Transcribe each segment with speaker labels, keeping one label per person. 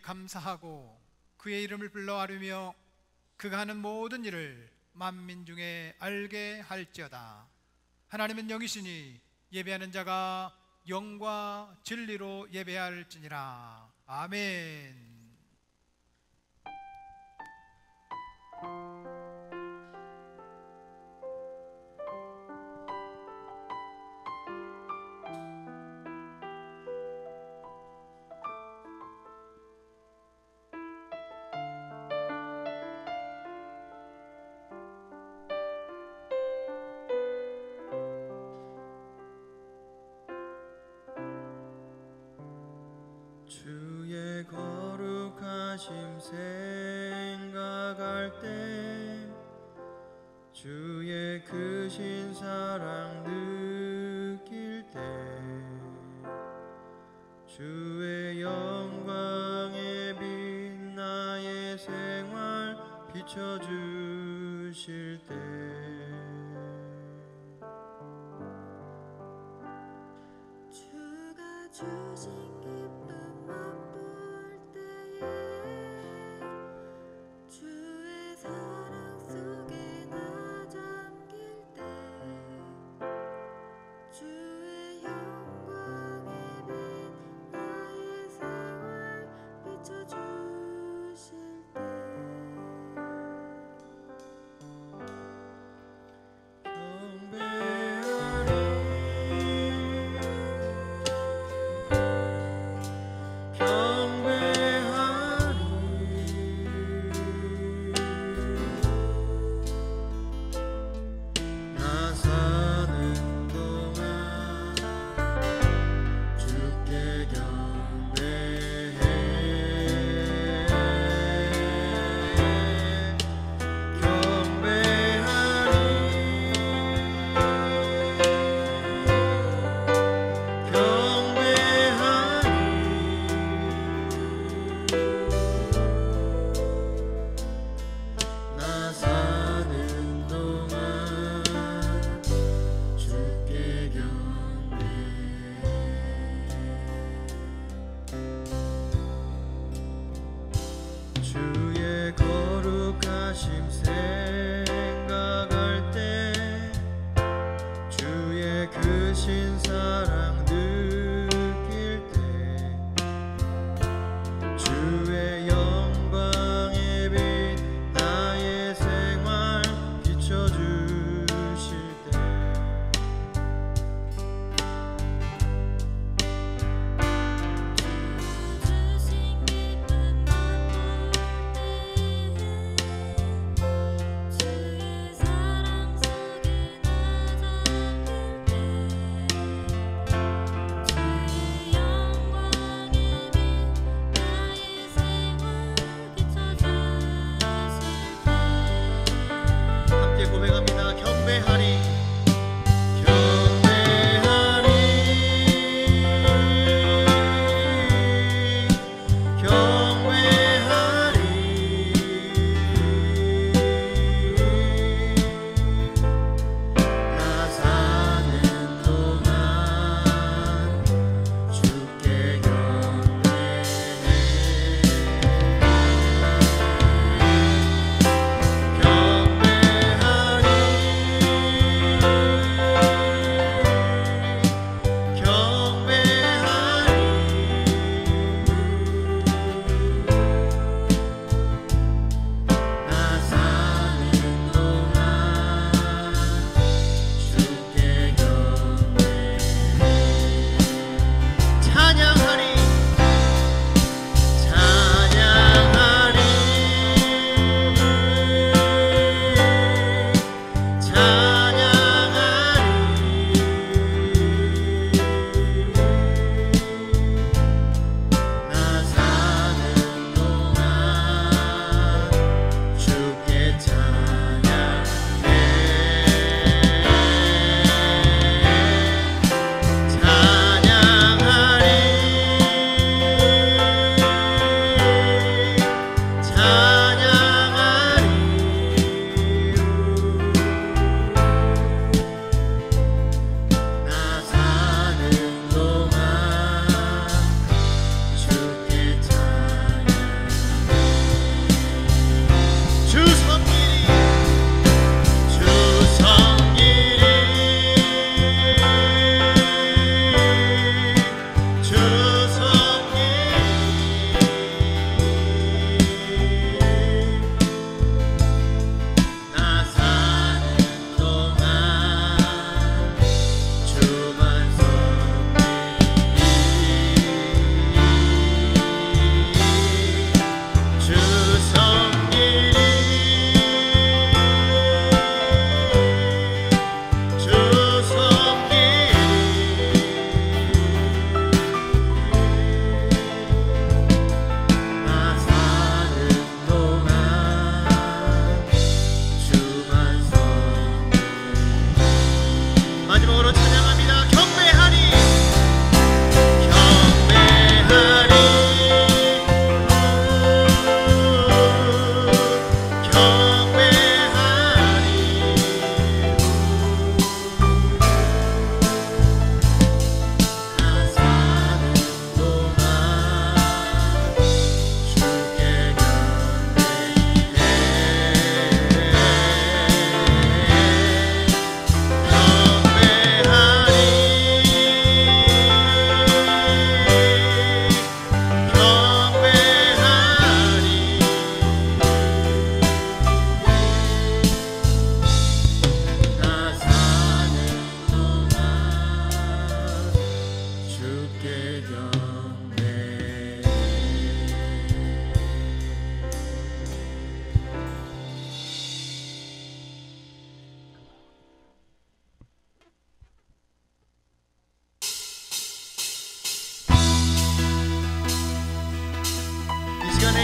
Speaker 1: 감사하고 그의 이름을 불러 아뢰며 그가 하는 모든 일을 만민 중에 알게 할지어다. 하나님은 영이시니 예배하는 자가 영과 진리로 예배할지니라. 아멘.
Speaker 2: 주의 거룩하심 생각할 때 주의 크신 사랑 느낄 때 주의 영광에 빛 나의 생활 비춰주실 때
Speaker 3: 주가 주신 기쁨 맛볼 때에 주의 사랑 속에 나 잠길 때 주의 영광에 빛 나의 생활 비춰주실 때 주의 거룩하심 생각할 때 주의 크신 사랑 느낄 때 주의 영광에 빛 나의 생활 비춰주실 때 주의 사랑 속에 나 잠길 때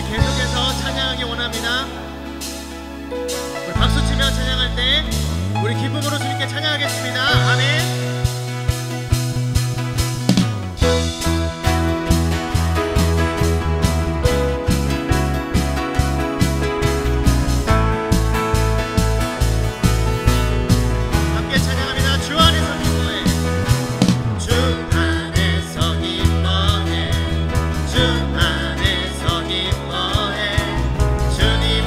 Speaker 3: 우리 계속해서 찬양하기 원합니다. 우리 박수 치며 찬양할 때 우리 기쁨으로 주님께 찬양하겠습니다. 아멘.
Speaker 4: 주님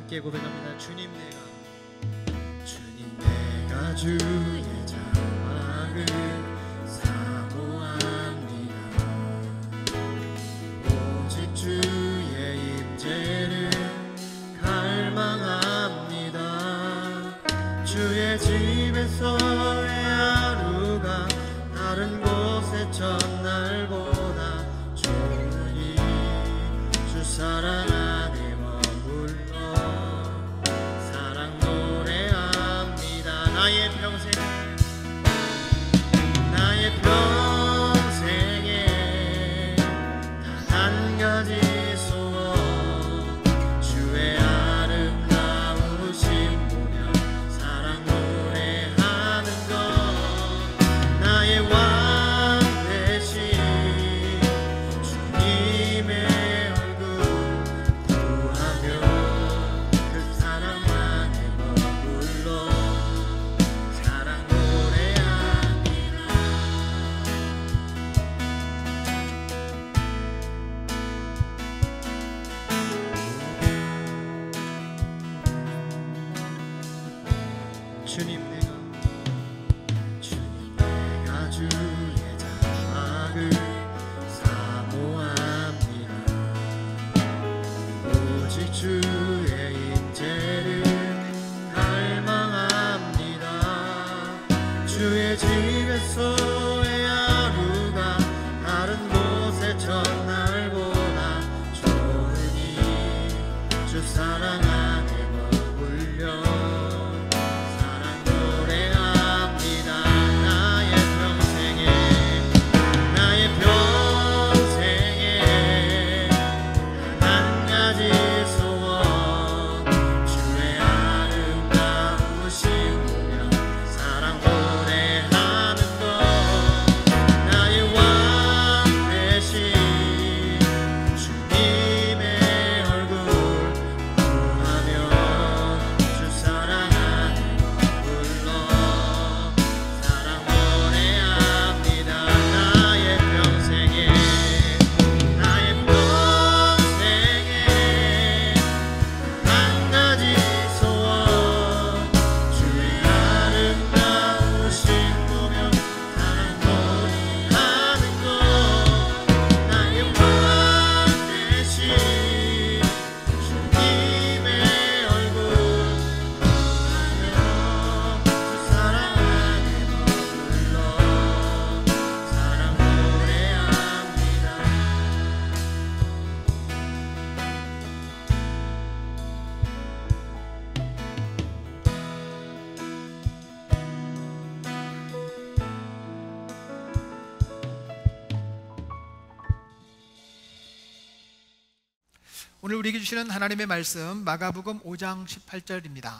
Speaker 3: 함께 고백합니다. 주님
Speaker 2: 내가 주의 자막을 사모합니다. 오직 주의 임재를 갈망합니다. 주의 집에서의 하루가 다른 곳의 첫날보다 좋으니 주 사랑 안에 머물러 사랑 노래합니다. 나의 평생에 단 한 가지 소원 주의 아름다우심 보며 사랑 노래하는 것 나의 왕 되신 주님의 얼굴 구하며 그 사랑 안에 머물러 사랑 노래합니다. 주님 내가 주의 자막을 사모합니다. 오직 주의 임재를 갈망합니다. 주의 집에서의 하루가 다른 곳의 첫날보다 좋으니 주 사랑 안에 머물려 사랑 노래합니다. 나의 평생에 단 한 가지 소원 주의 아름다우심 보며 사랑 노래하는 것 나의 왕 되신 주님의 얼굴 구하며 주 사랑 안에 머물러 사랑 노래합니다. 나의 평생에 한 가지 소원 주의 아름다우심 보며 사랑 노래하는 것 나의 왕 되신 주님의 얼굴 구하며 주 사랑 안에 머물러 사랑 노래합니다.
Speaker 1: 오늘 우리에게 주시는 하나님의 말씀 마가복음 5장 18절입니다.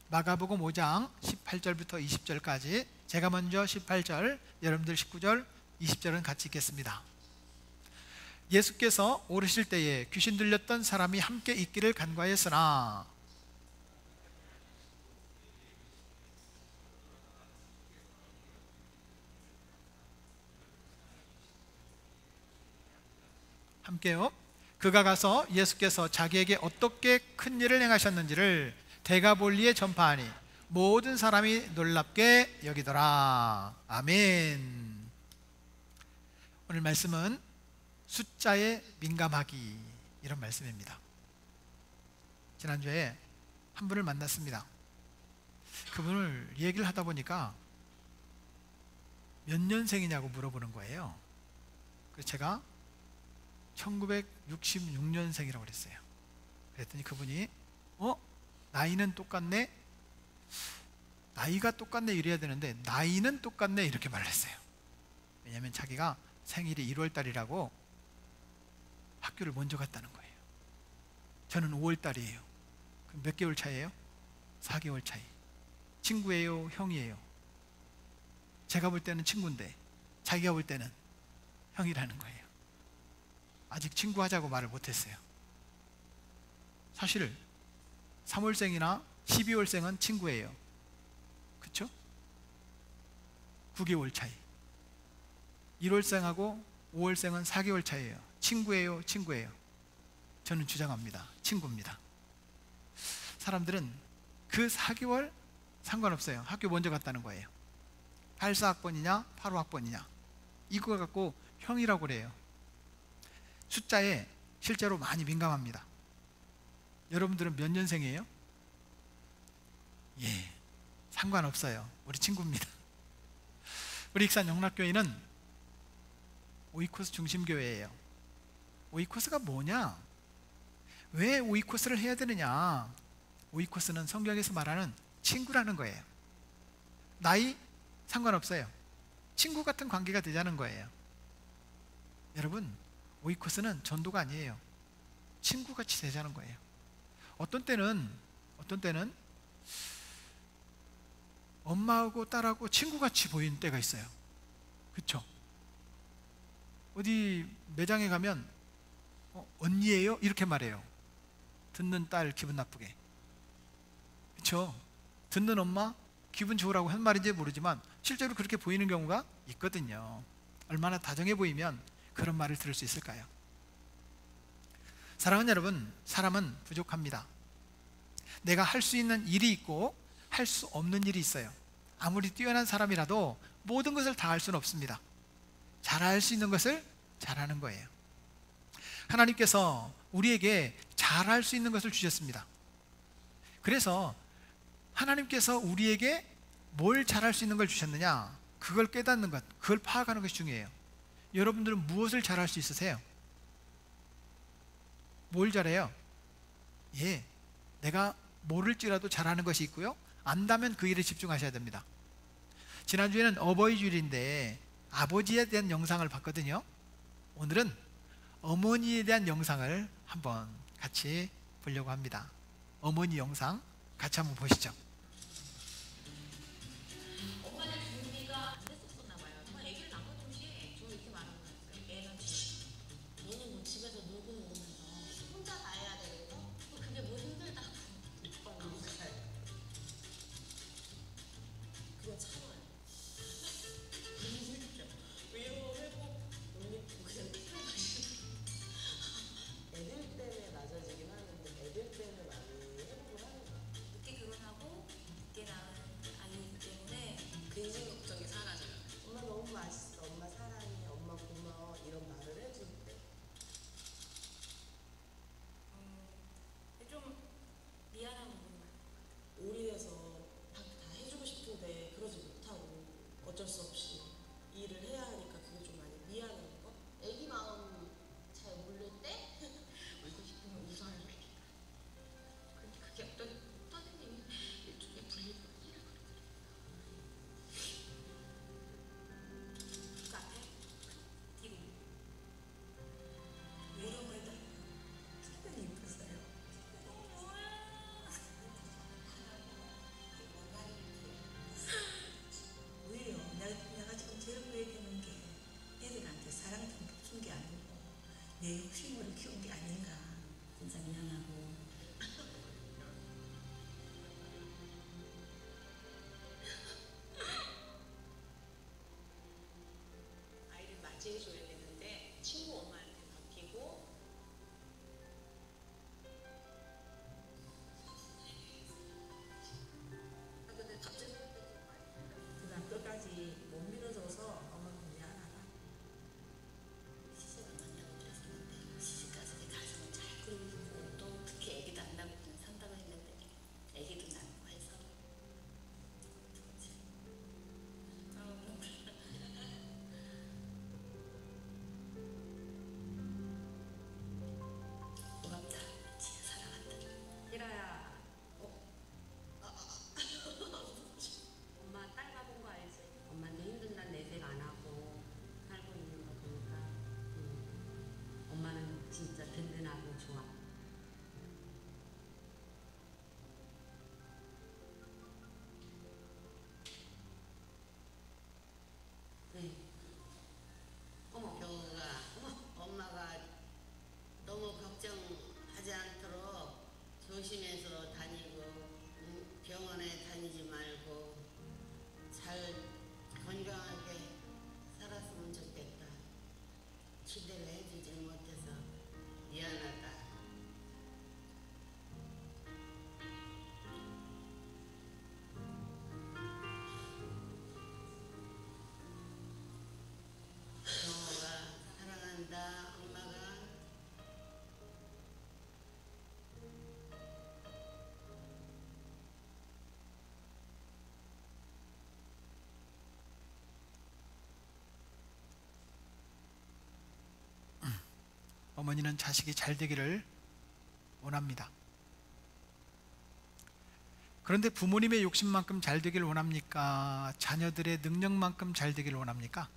Speaker 1: 마가복음 5장 18절부터 20절까지 제가 먼저 18절, 여러분들 19절, 20절은 같이 읽겠습니다. 예수께서 오르실 때에 귀신 들렸던 사람이 함께 있기를 간과했으나 함께요. 그가 가서 예수께서 자기에게 어떻게 큰 일을 행하셨는지를 대가볼리에 전파하니 모든 사람이 놀랍게 여기더라. 아멘. 오늘 말씀은 숫자에 민감하기, 이런 말씀입니다. 지난주에 한 분을 만났습니다. 그분을 얘기를 하다 보니까 몇 년생이냐고 물어보는 거예요. 그래서 제가 1966년생이라고 그랬어요. 그랬더니 그분이 나이는 똑같네? 나이가 똑같네 이래야 되는데 나이는 똑같네 이렇게 말을 했어요. 왜냐하면 자기가 생일이 1월달이라고 학교를 먼저 갔다는 거예요. 저는 5월달이에요. 그럼 몇 개월 차이에요? 4개월 차이. 친구예요? 형이에요? 제가 볼 때는 친구인데 자기가 볼 때는 형이라는 거예요. 아직 친구하자고 말을 못했어요. 사실 3월생이나 12월생은 친구예요. 그렇죠? 9개월 차이. 1월생하고 5월생은 4개월 차이예요. 친구예요? 친구예요? 저는 주장합니다. 친구입니다. 사람들은 그 4개월 상관없어요. 학교 먼저 갔다는 거예요. 84학번이냐 85학번이냐 이걸 갖고 형이라고 그래요. 숫자에 실제로 많이 민감합니다. 여러분들은 몇 년생이에요? 예, 상관없어요. 우리 친구입니다. 우리 익산 영락교회는 오이코스 중심교회예요. 오이코스가 뭐냐? 왜 오이코스를 해야 되느냐? 오이코스는 성경에서 말하는 친구라는 거예요. 나이 상관없어요. 친구 같은 관계가 되자는 거예요. 여러분, 오이코스는 전도가 아니에요. 친구같이 되자는 거예요. 어떤 때는 엄마하고 딸하고 친구같이 보이는 때가 있어요. 그쵸? 어디 매장에 가면 언니예요? 이렇게 말해요. 듣는 딸 기분 나쁘게. 그쵸? 듣는 엄마 기분 좋으라고 한 말인지 모르지만 실제로 그렇게 보이는 경우가 있거든요. 얼마나 다정해 보이면 그런 말을 들을 수 있을까요? 사랑하는 여러분, 사람은 부족합니다. 내가 할 수 있는 일이 있고 할 수 없는 일이 있어요. 아무리 뛰어난 사람이라도 모든 것을 다 할 수는 없습니다. 잘할 수 있는 것을 잘하는 거예요. 하나님께서 우리에게 잘할 수 있는 것을 주셨습니다. 그래서 하나님께서 우리에게 뭘 잘할 수 있는 걸 주셨느냐, 그걸 깨닫는 것, 그걸 파악하는 것이 중요해요. 여러분들은 무엇을 잘할 수 있으세요? 뭘 잘해요? 예, 내가 모를지라도 잘하는 것이 있고요, 안다면 그 일에 집중하셔야 됩니다. 지난주에는 어버이 주일인데 아버지에 대한 영상을 봤거든요. 오늘은 어머니에 대한 영상을 한번 같이 보려고 합니다. 어머니 영상 같이 한번 보시죠.
Speaker 4: 엄마는 준비가 안 됐었나 봐요. 정말 아기를 낳고 동시에 저 이렇게 말하고 있어요. 애는 너는 뭐 집에서 놀고 오면서 혼자 다 해야 되겠어? 그게 뭐 힘들다고. 그거 참아요. 위로해고 놀리고 그냥 애들 때문에 낮아지긴 하는데 애들 때문에 많이 회복을 하는 거야. 늦게 결혼하고
Speaker 1: 어머니는 자식이 잘 되기를 원합니다. 그런데 부모님의 욕심만큼 잘 되기를 원합니까? 자녀들의 능력만큼 잘 되기를 원합니까?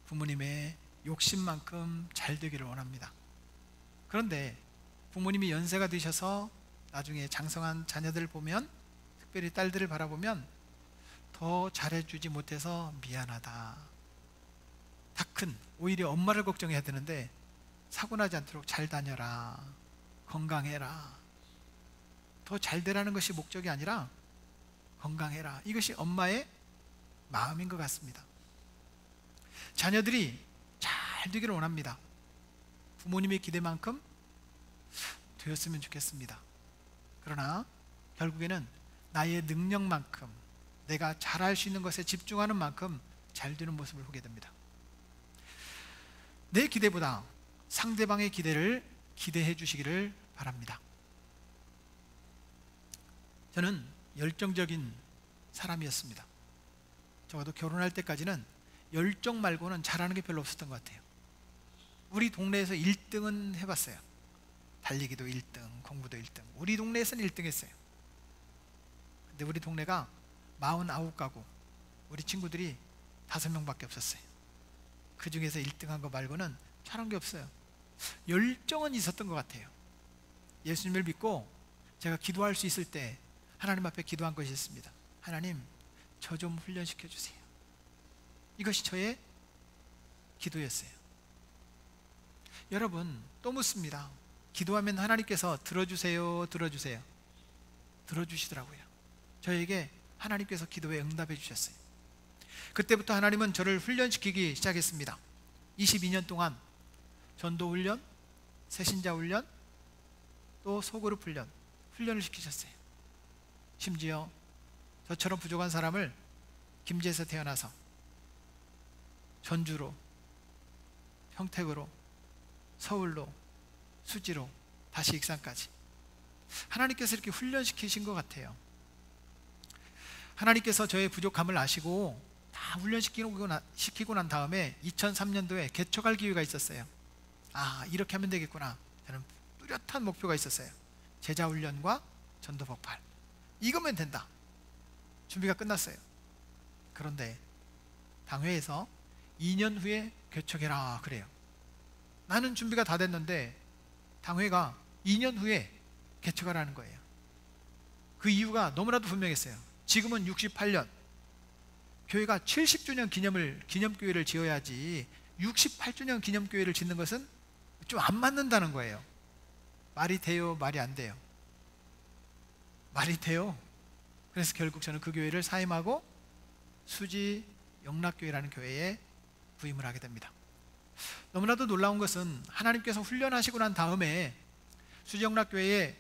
Speaker 1: 부모님의 욕심만큼 잘 되기를 원합니다. 그런데 부모님이 연세가 드셔서 나중에 장성한 자녀들을 보면, 특별히 딸들을 바라보면 더 잘해주지 못해서 미안하다. 다 큰, 오히려 엄마를 걱정해야 되는데 사고 나지 않도록 잘 다녀라, 건강해라, 더 잘 되라는 것이 목적이 아니라 건강해라, 이것이 엄마의 마음인 것 같습니다. 자녀들이 잘 되기를 원합니다. 부모님의 기대만큼 되었으면 좋겠습니다. 그러나 결국에는 나의 능력만큼, 내가 잘할 수 있는 것에 집중하는 만큼 잘 되는 모습을 보게 됩니다. 내 기대보다 상대방의 기대를 기대해 주시기를 바랍니다. 저는 열정적인 사람이었습니다. 적어도 결혼할 때까지는 열정 말고는 잘하는 게 별로 없었던 것 같아요. 우리 동네에서 1등은 해봤어요. 달리기도 1등, 공부도 1등. 우리 동네에서는 1등 했어요. 근데 우리 동네가 49가구, 우리 친구들이 5명밖에 없었어요. 그 중에서 1등한 거 말고는 잘한 게 없어요. 열정은 있었던 것 같아요. 예수님을 믿고 제가 기도할 수 있을 때 하나님 앞에 기도한 것이 있습니다. 하나님, 저 좀 훈련시켜 주세요. 이것이 저의 기도였어요. 여러분, 또 묻습니다. 기도하면 하나님께서 들어주세요, 들어주세요. 들어주시더라고요. 저에게 하나님께서 기도에 응답해 주셨어요. 그때부터 하나님은 저를 훈련시키기 시작했습니다. 22년 동안 전도 훈련, 새신자 훈련, 또 소그룹 훈련을 시키셨어요. 심지어 저처럼 부족한 사람을 김제에서 태어나서 전주로, 평택으로, 서울로, 수지로, 다시 익산까지 하나님께서 이렇게 훈련시키신 것 같아요. 하나님께서 저의 부족함을 아시고 다 훈련시키고 난 다음에 2003년도에 개척할 기회가 있었어요. 아, 이렇게 하면 되겠구나. 저는 뚜렷한 목표가 있었어요. 제자훈련과 전도복팔, 이거면 된다. 준비가 끝났어요. 그런데 당회에서 2년 후에 개척해라 그래요. 나는 준비가 다 됐는데 당회가 2년 후에 개척하라는 거예요. 그 이유가 너무나도 분명했어요. 지금은 68년, 교회가 70주년 기념교회를 지어야지 68주년 기념교회를 짓는 것은 좀 안 맞는다는 거예요. 말이 돼요, 말이 안 돼요? 말이 돼요. 그래서 결국 저는 그 교회를 사임하고 수지 영락교회라는 교회에 부임을 하게 됩니다. 너무나도 놀라운 것은 하나님께서 훈련하시고 난 다음에 수지 영락교회의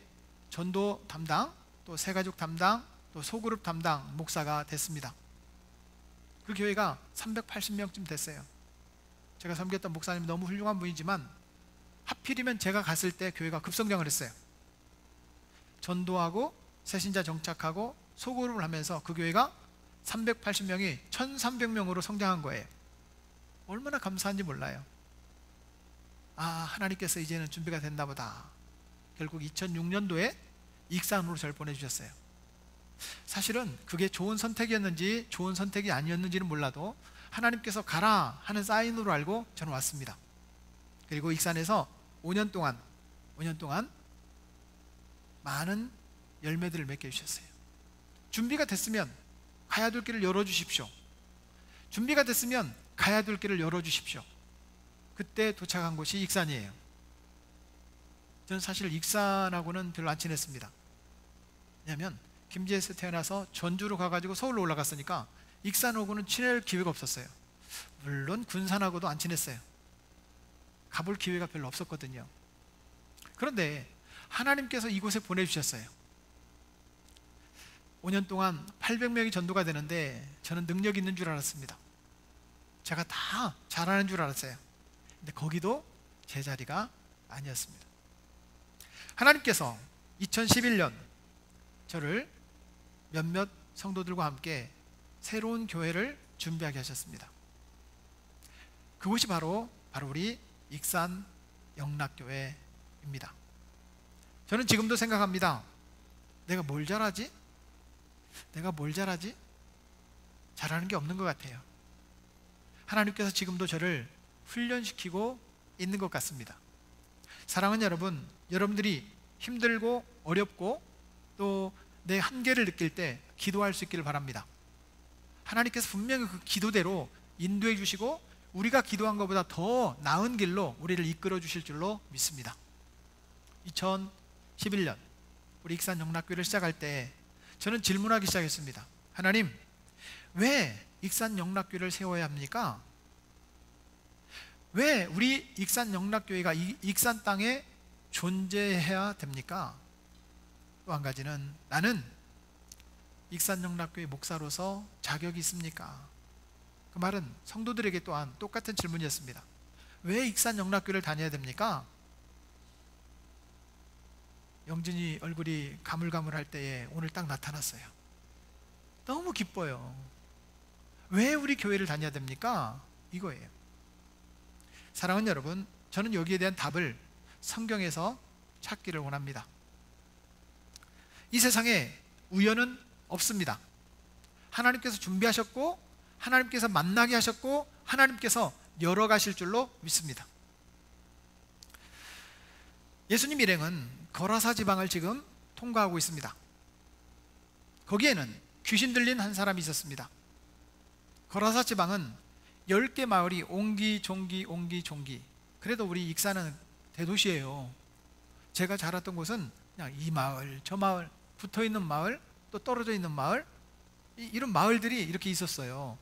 Speaker 1: 전도 담당, 또 새가족 담당, 또 소그룹 담당 목사가 됐습니다. 그 교회가 380명쯤 됐어요. 제가 섬겼던 목사님이 너무 훌륭한 분이지만 하필이면 제가 갔을 때 교회가 급성장을 했어요. 전도하고 새신자 정착하고 소그룹을 하면서 그 교회가 380명이 1300명으로 성장한 거예요. 얼마나 감사한지 몰라요. 아, 하나님께서 이제는 준비가 됐나 보다. 결국 2006년도에 익산으로 저를 보내주셨어요. 사실은 그게 좋은 선택이었는지 좋은 선택이 아니었는지는 몰라도 하나님께서 가라 하는 사인으로 알고 저는 왔습니다. 그리고 익산에서 5년 동안 많은 열매들을 맺게 해주셨어요. 준비가 됐으면 가야 될 길을 열어주십시오. 준비가 됐으면 가야 될 길을 열어주십시오. 그때 도착한 곳이 익산이에요. 저는 사실 익산하고는 별로 안 친했습니다. 왜냐하면 김제에서 태어나서 전주로 가가지고 서울로 올라갔으니까 익산하고는 친할 기회가 없었어요. 물론 군산하고도 안 친했어요. 가볼 기회가 별로 없었거든요. 그런데 하나님께서 이곳에 보내주셨어요. 5년 동안 800명이 전도가 되는데 저는 능력 있는 줄 알았습니다. 제가 다 잘하는 줄 알았어요. 근데 거기도 제 자리가 아니었습니다. 하나님께서 2011년 저를 몇몇 성도들과 함께 새로운 교회를 준비하게 하셨습니다. 그곳이 바로 우리 익산 영락교회입니다. 저는 지금도 생각합니다. 내가 뭘 잘하지? 잘하는 게 없는 것 같아요. 하나님께서 지금도 저를 훈련시키고 있는 것 같습니다. 사랑하는 여러분, 여러분들이 힘들고 어렵고 또 내 한계를 느낄 때 기도할 수 있기를 바랍니다. 하나님께서 분명히 그 기도대로 인도해 주시고 우리가 기도한 것보다 더 나은 길로 우리를 이끌어 주실 줄로 믿습니다. 2011년 우리 익산 영락교회를 시작할 때 저는 질문하기 시작했습니다. 하나님, 왜 익산 영락교회를 세워야 합니까? 왜 우리 익산 영락교회가 이 익산 땅에 존재해야 됩니까? 또 한 가지는, 나는 익산 영락교회 목사로서 자격이 있습니까? 그 말은 성도들에게 또한 똑같은 질문이었습니다. 왜 익산 영락교회를 다녀야 됩니까? 영진이 얼굴이 가물가물할 때에 오늘 딱 나타났어요. 너무 기뻐요. 왜 우리 교회를 다녀야 됩니까? 이거예요. 사랑하는 여러분, 저는 여기에 대한 답을 성경에서 찾기를 원합니다. 이 세상에 우연은 없습니다. 하나님께서 준비하셨고 하나님께서 만나게 하셨고 하나님께서 열어가실 줄로 믿습니다. 예수님 일행은 거라사 지방을 지금 통과하고 있습니다. 거기에는 귀신 들린 한 사람이 있었습니다. 거라사 지방은 10개 마을이 옹기종기. 그래도 우리 익산은 대도시예요. 제가 자랐던 곳은 그냥 이 마을 저 마을, 붙어있는 마을, 또 떨어져 있는 마을, 이런 마을들이 이렇게 있었어요.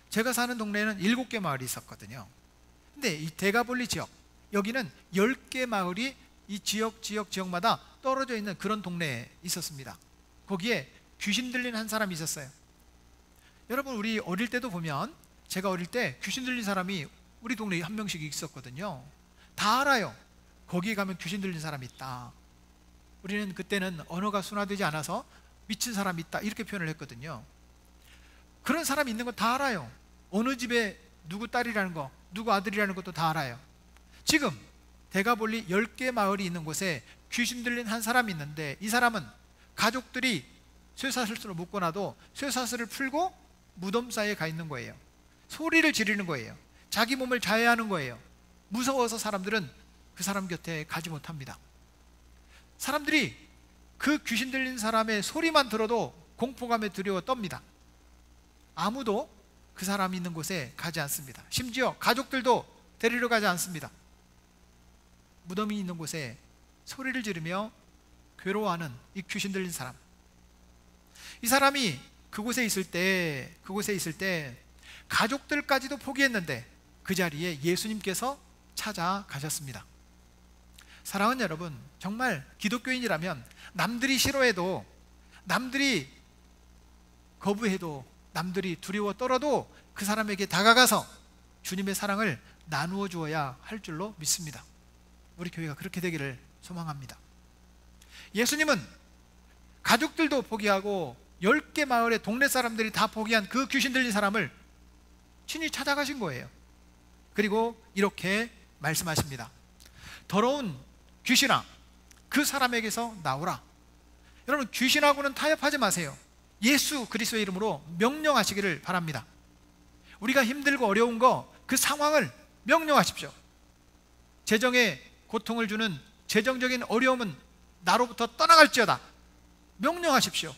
Speaker 1: 제가 사는 동네에는 7개 마을이 있었거든요. 근데 이 대가볼리 지역, 여기는 10개 마을이 이 지역마다 떨어져 있는 그런 동네에 있었습니다. 거기에 귀신 들린 한 사람이 있었어요. 여러분, 우리 어릴 때도 보면, 제가 어릴 때 귀신 들린 사람이 우리 동네에 한 명씩 있었거든요. 다 알아요. 거기에 가면 귀신 들린 사람이 있다. 우리는 그때는 언어가 순화되지 않아서 미친 사람이 있다 이렇게 표현을 했거든요. 그런 사람이 있는 거 다 알아요. 어느 집에 누구 딸이라는 거, 누구 아들이라는 것도 다 알아요. 지금 대가볼리 10개 마을이 있는 곳에 귀신 들린 한 사람이 있는데, 이 사람은 가족들이 쇠사슬로 묶어놔도 쇠사슬을 풀고 무덤 사이에 가 있는 거예요. 소리를 지르는 거예요. 자기 몸을 자해하는 거예요. 무서워서 사람들은 그 사람 곁에 가지 못합니다. 사람들이 그 귀신 들린 사람의 소리만 들어도 공포감에 두려워 떱니다. 아무도 그 사람이 있는 곳에 가지 않습니다. 심지어 가족들도 데리러 가지 않습니다. 무덤이 있는 곳에 소리를 지르며 괴로워하는 이 귀신 들린 사람, 이 사람이 그곳에 있을 때 가족들까지도 포기했는데 그 자리에 예수님께서 찾아가셨습니다. 사랑하는 여러분, 정말 기독교인이라면 남들이 싫어해도, 남들이 거부해도, 남들이 두려워 떨어도 그 사람에게 다가가서 주님의 사랑을 나누어 주어야 할 줄로 믿습니다. 우리 교회가 그렇게 되기를 소망합니다. 예수님은 가족들도 포기하고 10개 마을의 동네 사람들이 다 포기한 그 귀신 들린 사람을 친히 찾아가신 거예요. 그리고 이렇게 말씀하십니다. 더러운 귀신아, 그 사람에게서 나오라. 여러분, 귀신하고는 타협하지 마세요. 예수 그리스도의 이름으로 명령하시기를 바랍니다. 우리가 힘들고 어려운 거, 그 상황을 명령하십시오. 재정에 고통을 주는 재정적인 어려움은 나로부터 떠나갈지어다. 명령하십시오.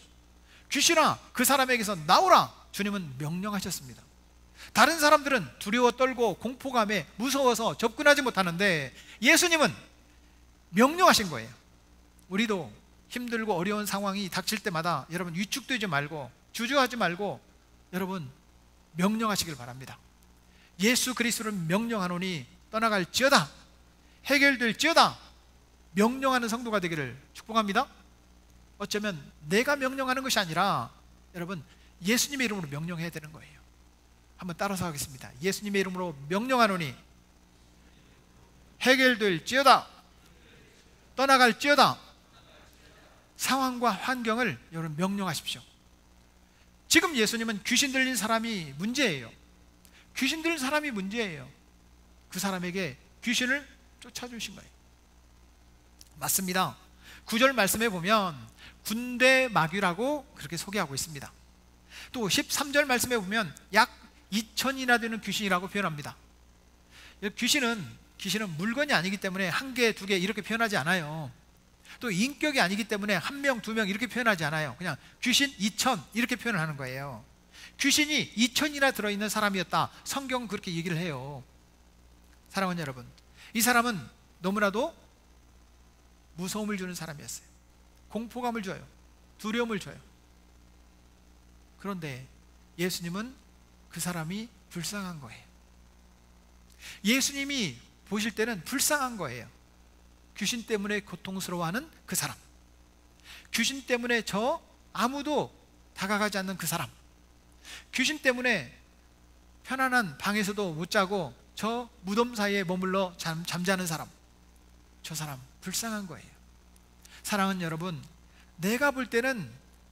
Speaker 1: 귀신아, 그 사람에게서 나오라. 주님은 명령하셨습니다. 다른 사람들은 두려워 떨고 공포감에 무서워서 접근하지 못하는데 예수님은 명령하신 거예요. 우리도 힘들고 어려운 상황이 닥칠 때마다 여러분 위축되지 말고 주저하지 말고 여러분 명령하시길 바랍니다. 예수 그리스도를 명령하노니 떠나갈지어다, 해결될지어다. 명령하는 성도가 되기를 축복합니다. 어쩌면 내가 명령하는 것이 아니라 여러분 예수님의 이름으로 명령해야 되는 거예요. 한번 따라서 하겠습니다. 예수님의 이름으로 명령하노니 해결될지어다, 떠나갈지어다. 상황과 환경을 여러분 명령하십시오. 지금 예수님은 귀신 들린 사람이 문제예요. 귀신 들린 사람이 문제예요. 그 사람에게 귀신을 쫓아주신 거예요. 맞습니다. 9절 말씀에 보면 군대 마귀라고 그렇게 소개하고 있습니다. 또 13절 말씀에 보면 약 2000이나 되는 귀신이라고 표현합니다. 귀신은 물건이 아니기 때문에 1개, 2개 이렇게 표현하지 않아요. 또 인격이 아니기 때문에 1명, 2명 이렇게 표현하지 않아요. 그냥 귀신 2000 이렇게 표현을 하는 거예요. 귀신이 2000이나 들어있는 사람이었다. 성경은 그렇게 얘기를 해요. 사랑하는 여러분, 이 사람은 너무나도 무서움을 주는 사람이었어요. 공포감을 줘요. 두려움을 줘요. 그런데 예수님은 그 사람이 불쌍한 거예요. 예수님이 보실 때는 불쌍한 거예요. 귀신 때문에 고통스러워하는 그 사람, 귀신 때문에 아무도 다가가지 않는 그 사람, 귀신 때문에 편안한 방에서도 못 자고 저 무덤 사이에 머물러 잠자는 사람, 저 사람 불쌍한 거예요. 사랑하는 여러분, 내가 볼 때는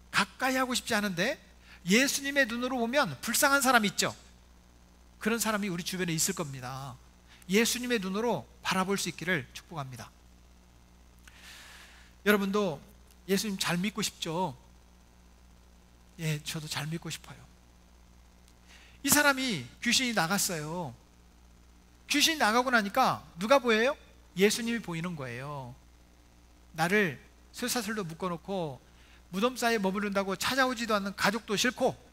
Speaker 1: 가까이 하고 싶지 않은데 예수님의 눈으로 보면 불쌍한 사람 있죠? 그런 사람이 우리 주변에 있을 겁니다. 예수님의 눈으로 바라볼 수 있기를 축복합니다. 여러분도 예수님 잘 믿고 싶죠? 예, 저도 잘 믿고 싶어요. 이 사람이 귀신이 나갔어요. 귀신이 나가고 나니까 누가 보여요? 예수님이 보이는 거예요. 나를 쇠사슬로 묶어놓고 무덤 사이에 머무른다고 찾아오지도 않는 가족도 싫고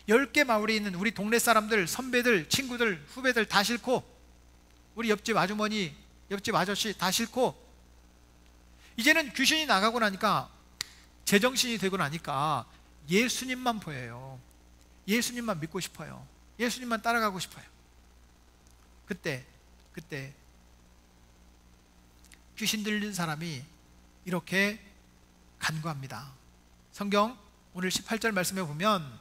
Speaker 1: 10개 마을에 있는 우리 동네 사람들, 선배들, 친구들, 후배들 다 싫고 우리 옆집 아주머니, 옆집 아저씨 다 싫고 이제는 귀신이 나가고 나니까 제정신이 되고 나니까 예수님만 보여요. 예수님만 믿고 싶어요. 예수님만 따라가고 싶어요. 그때 귀신 들린 사람이 이렇게 간구합니다. 성경 오늘 18절 말씀에 보면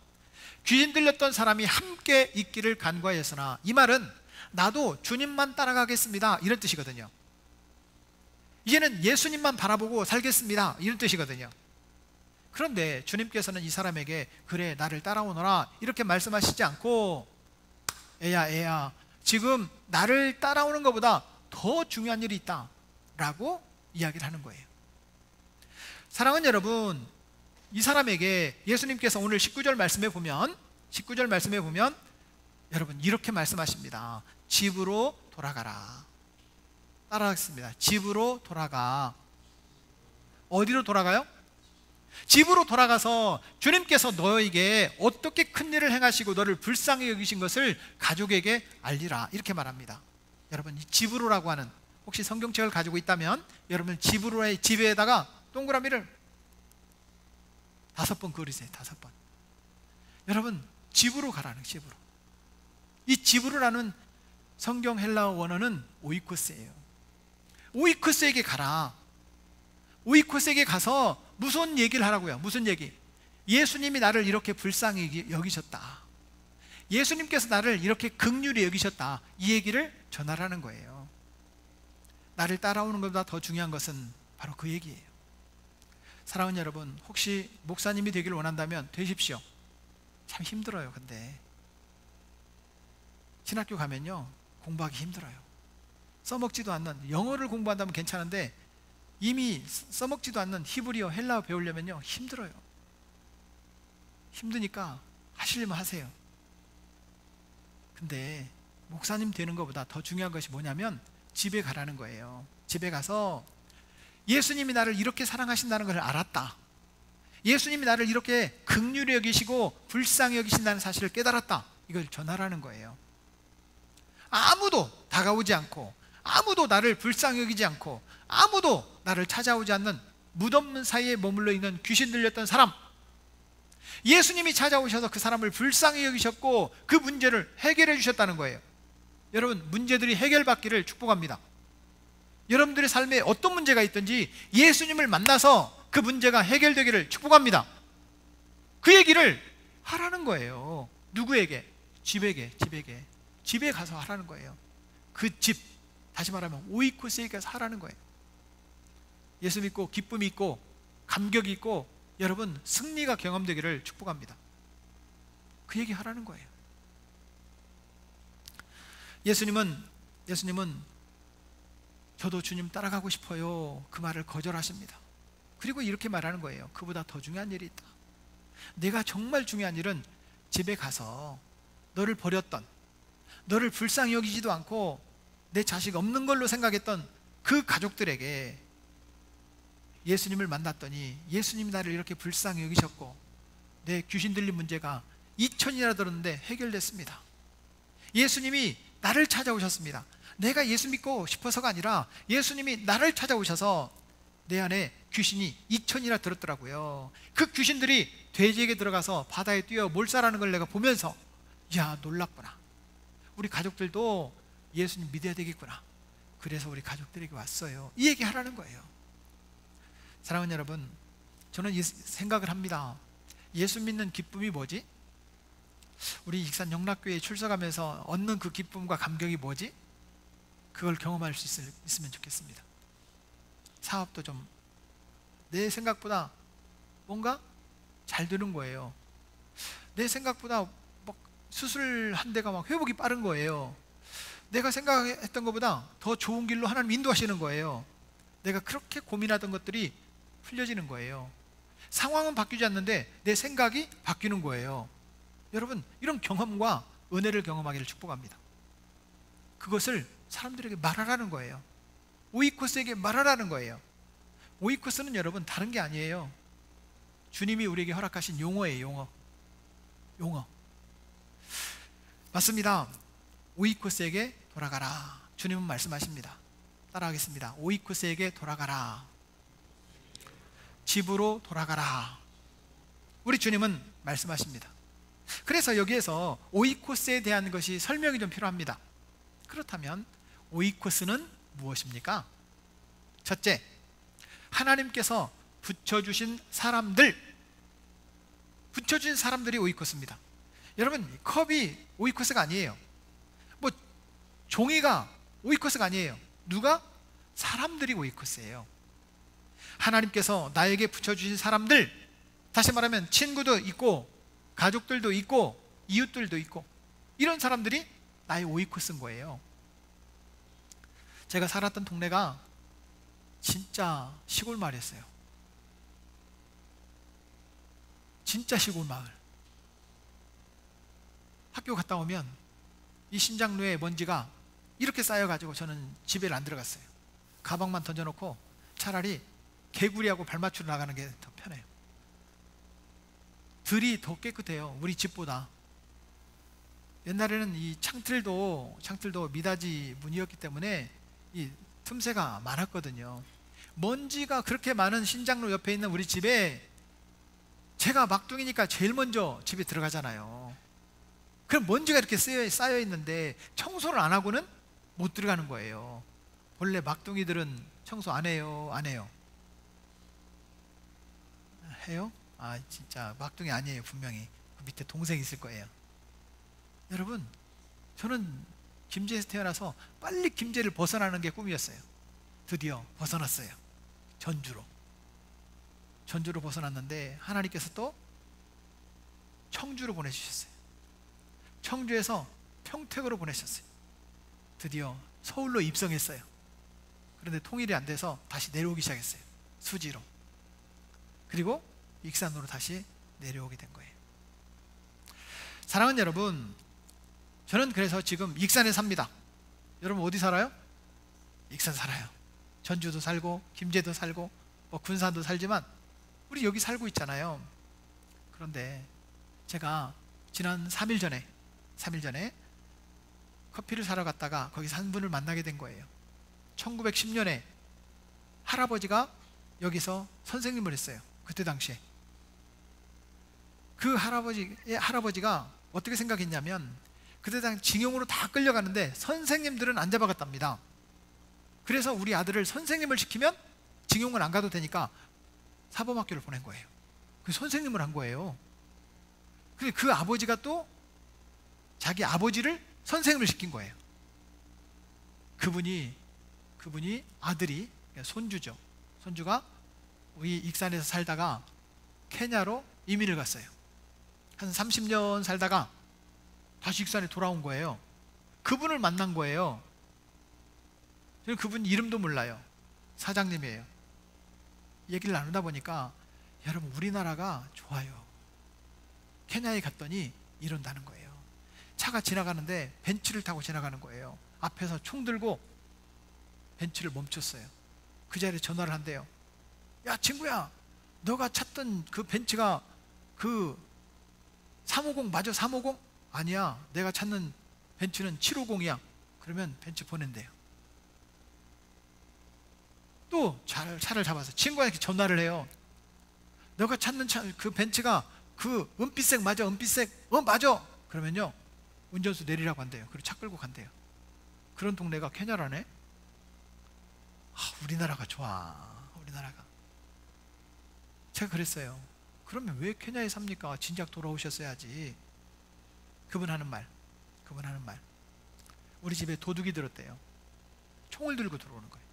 Speaker 1: 귀신 들렸던 사람이 함께 있기를 간구하였으나, 이 말은 나도 주님만 따라가겠습니다 이런 뜻이거든요. 이제는 예수님만 바라보고 살겠습니다 이런 뜻이거든요. 그런데 주님께서는 이 사람에게 그래 나를 따라오너라 이렇게 말씀하시지 않고 애야 지금 나를 따라오는 것보다 더 중요한 일이 있다 라고 이야기를 하는 거예요. 사랑하는 여러분, 이 사람에게 예수님께서 오늘 19절 말씀에 보면 여러분 이렇게 말씀하십니다. 집으로 돌아가라. 따라하겠습니다. 집으로 돌아가. 어디로 돌아가요? 집으로 돌아가서 주님께서 너에게 어떻게 큰 일을 행하시고 너를 불쌍히 여기신 것을 가족에게 알리라 이렇게 말합니다. 여러분, 이 집으로라고 하는, 혹시 성경책을 가지고 있다면 여러분 집으로의 집에다가 동그라미를 5번 그리세요. 5번. 여러분 집으로 가라는, 집으로. 이 집으로라는 성경 헬라어 원어는 오이코스예요. 오이코스에게 가라. 오이코스에게 가서 무슨 얘기를 하라고요? 무슨 얘기? 예수님이 나를 이렇게 불쌍히 여기셨다. 예수님께서 나를 이렇게 긍휼히 여기셨다. 이 얘기를 전하라는 거예요. 나를 따라오는 것보다 더 중요한 것은 바로 그 얘기예요. 사랑하는 여러분, 혹시 목사님이 되기를 원한다면 되십시오. 참 힘들어요. 근데 신학교 가면요 공부하기 힘들어요. 써먹지도 않는, 영어를 공부한다면 괜찮은데 이미 써먹지도 않는 히브리어, 헬라어 배우려면요 힘들어요. 힘드니까 하시려면 하세요. 근데 목사님 되는 것보다 더 중요한 것이 뭐냐면 집에 가라는 거예요. 집에 가서 예수님이 나를 이렇게 사랑하신다는 것을 알았다. 예수님이 나를 이렇게 긍휼히 여기시고 불쌍히 여기신다는 사실을 깨달았다. 이걸 전하라는 거예요. 아무도 다가오지 않고, 아무도 나를 불쌍히 여기지 않고, 아무도 나를 찾아오지 않는 무덤 사이에 머물러 있는 귀신 들렸던 사람, 예수님이 찾아오셔서 그 사람을 불쌍히 여기셨고 그 문제를 해결해 주셨다는 거예요. 여러분, 문제들이 해결받기를 축복합니다. 여러분들의 삶에 어떤 문제가 있든지 예수님을 만나서 그 문제가 해결되기를 축복합니다. 그 얘기를 하라는 거예요. 누구에게? 집에 가서 하라는 거예요. 그 집, 다시 말하면 오이코스에 가서 하라는 거예요. 예수 믿고 기쁨이 있고 감격이 있고 여러분 승리가 경험되기를 축복합니다. 그 얘기 하라는 거예요. 예수님은 저도 주님 따라가고 싶어요. 그 말을 거절하십니다. 그리고 이렇게 말하는 거예요. 그보다 더 중요한 일이 있다. 내가 정말 중요한 일은 집에 가서 너를 버렸던, 너를 불쌍히 여기지도 않고 내 자식 없는 걸로 생각했던 그 가족들에게 예수님을 만났더니 예수님이 나를 이렇게 불쌍히 여기셨고 내 귀신 들린 문제가 2000이나 들었는데 해결됐습니다. 예수님이 나를 찾아오셨습니다. 내가 예수 믿고 싶어서가 아니라 예수님이 나를 찾아오셔서 내 안에 귀신이 2000이나 들었더라고요. 그 귀신들이 돼지에게 들어가서 바다에 뛰어 몰살하는 걸 내가 보면서 야, 놀랍구나. 우리 가족들도 예수님 믿어야 되겠구나. 그래서 우리 가족들에게 왔어요. 이 얘기 하라는 거예요. 사랑하는 여러분, 저는 이 생각을 합니다. 예수 믿는 기쁨이 뭐지? 우리 익산 영락교회에 출석하면서 얻는 그 기쁨과 감격이 뭐지? 그걸 경험할 수 있으면 좋겠습니다. 사업도 좀 내 생각보다 뭔가 잘 되는 거예요. 내 생각보다 막 수술한 데가 막 회복이 빠른 거예요. 내가 생각했던 것보다 더 좋은 길로 하나님 인도하시는 거예요. 내가 그렇게 고민하던 것들이 풀려지는 거예요. 상황은 바뀌지 않는데 내 생각이 바뀌는 거예요. 여러분, 이런 경험과 은혜를 경험하기를 축복합니다. 그것을 사람들에게 말하라는 거예요. 오이코스에게 말하라는 거예요. 오이코스는 여러분 다른 게 아니에요. 주님이 우리에게 허락하신 용어예요. 용어. 맞습니다. 오이코스에게 돌아가라. 주님은 말씀하십니다. 따라하겠습니다. 오이코스에게 돌아가라. 집으로 돌아가라. 우리 주님은 말씀하십니다. 그래서 여기에서 오이코스에 대한 것이 설명이 좀 필요합니다. 그렇다면 오이코스는 무엇입니까? 첫째, 하나님께서 붙여주신 사람들이 오이코스입니다. 여러분, 컵이 오이코스가 아니에요. 뭐 종이가 오이코스가 아니에요. 누가? 사람들이 오이코스예요. 하나님께서 나에게 붙여주신 사람들, 다시 말하면 친구도 있고 가족들도 있고 이웃들도 있고, 이런 사람들이 나의 오이코스인 거예요. 제가 살았던 동네가 진짜 시골 마을이었어요. 진짜 시골 마을. 학교 갔다 오면 이 심장로에 먼지가 이렇게 쌓여가지고 저는 집에 안 들어갔어요. 가방만 던져놓고 차라리 개구리하고 발 맞추러 나가는 게 더 편해요. 들이 더 깨끗해요. 우리 집보다. 옛날에는 이 창틀도 미닫이 문이었기 때문에 이 틈새가 많았거든요. 먼지가 그렇게 많은 신장로 옆에 있는 우리 집에 제가 막둥이니까 제일 먼저 집에 들어가잖아요. 그럼 먼지가 이렇게 쌓여 있는데 청소를 안 하고는 못 들어가는 거예요. 원래 막둥이들은 청소 안 해요? 안 해요? 해요? 아, 진짜 막둥이 아니에요. 분명히 그 밑에 동생이 있을 거예요. 여러분, 저는 김제에서 태어나서 빨리 김제를 벗어나는 게 꿈이었어요. 드디어 벗어났어요. 전주로 벗어났는데 하나님께서 또 청주로 보내주셨어요. 청주에서 평택으로 보내셨어요. 드디어 서울로 입성했어요. 그런데 통일이 안 돼서 다시 내려오기 시작했어요. 수지로. 그리고 익산으로 다시 내려오게 된 거예요. 사랑하는 여러분, 저는 그래서 지금 익산에 삽니다. 여러분 어디 살아요? 익산 살아요. 전주도 살고 김제도 살고 뭐 군산도 살지만 우리 여기 살고 있잖아요. 그런데 제가 지난 3일 전에 커피를 사러 갔다가 거기서 한 분을 만나게 된 거예요. 1910년에 할아버지가 여기서 선생님을 했어요. 그때 당시에. 그 할아버지가 어떻게 생각했냐면 그때 당시 징용으로 다 끌려가는데 선생님들은 안 잡아갔답니다. 그래서 우리 아들을 선생님을 시키면 징용을 안 가도 되니까 사범학교를 보낸 거예요. 그 선생님을 한 거예요. 근데 그 아버지가 또 자기 아버지를 선생님을 시킨 거예요. 그분이 아들이 손주죠. 손주가 우리 익산에서 살다가 케냐로 이민을 갔어요. 한 30년 살다가 다시 익산에 돌아온 거예요. 그분을 만난 거예요. 저는 그분 이름도 몰라요. 사장님이에요. 얘기를 나누다 보니까 여러분 우리나라가 좋아요. 케냐에 갔더니 이런다는 거예요. 차가 지나가는데 벤츠를 타고 지나가는 거예요. 앞에서 총 들고 벤츠를 멈췄어요. 그 자리에 전화를 한대요. 야 친구야, 너가 찾던 그 벤츠가 그 350 맞아? 350? 아니야, 내가 찾는 벤츠는 750이야. 그러면 벤츠 보낸대요. 또 차를 잡아서 친구한테 전화를 해요. 너가 찾는 그 벤츠가 그 은빛색 맞아? 은빛색? 맞아. 그러면요 운전수 내리라고 한대요. 그리고 차 끌고 간대요. 그런 동네가 케냐라네. 우리나라가 좋아. 우리나라가. 제가 그랬어요. 그러면 왜 케냐에 삽니까? 진작 돌아오셨어야지. 그분 하는 말. 우리 집에 도둑이 들었대요. 총을 들고 들어오는 거예요.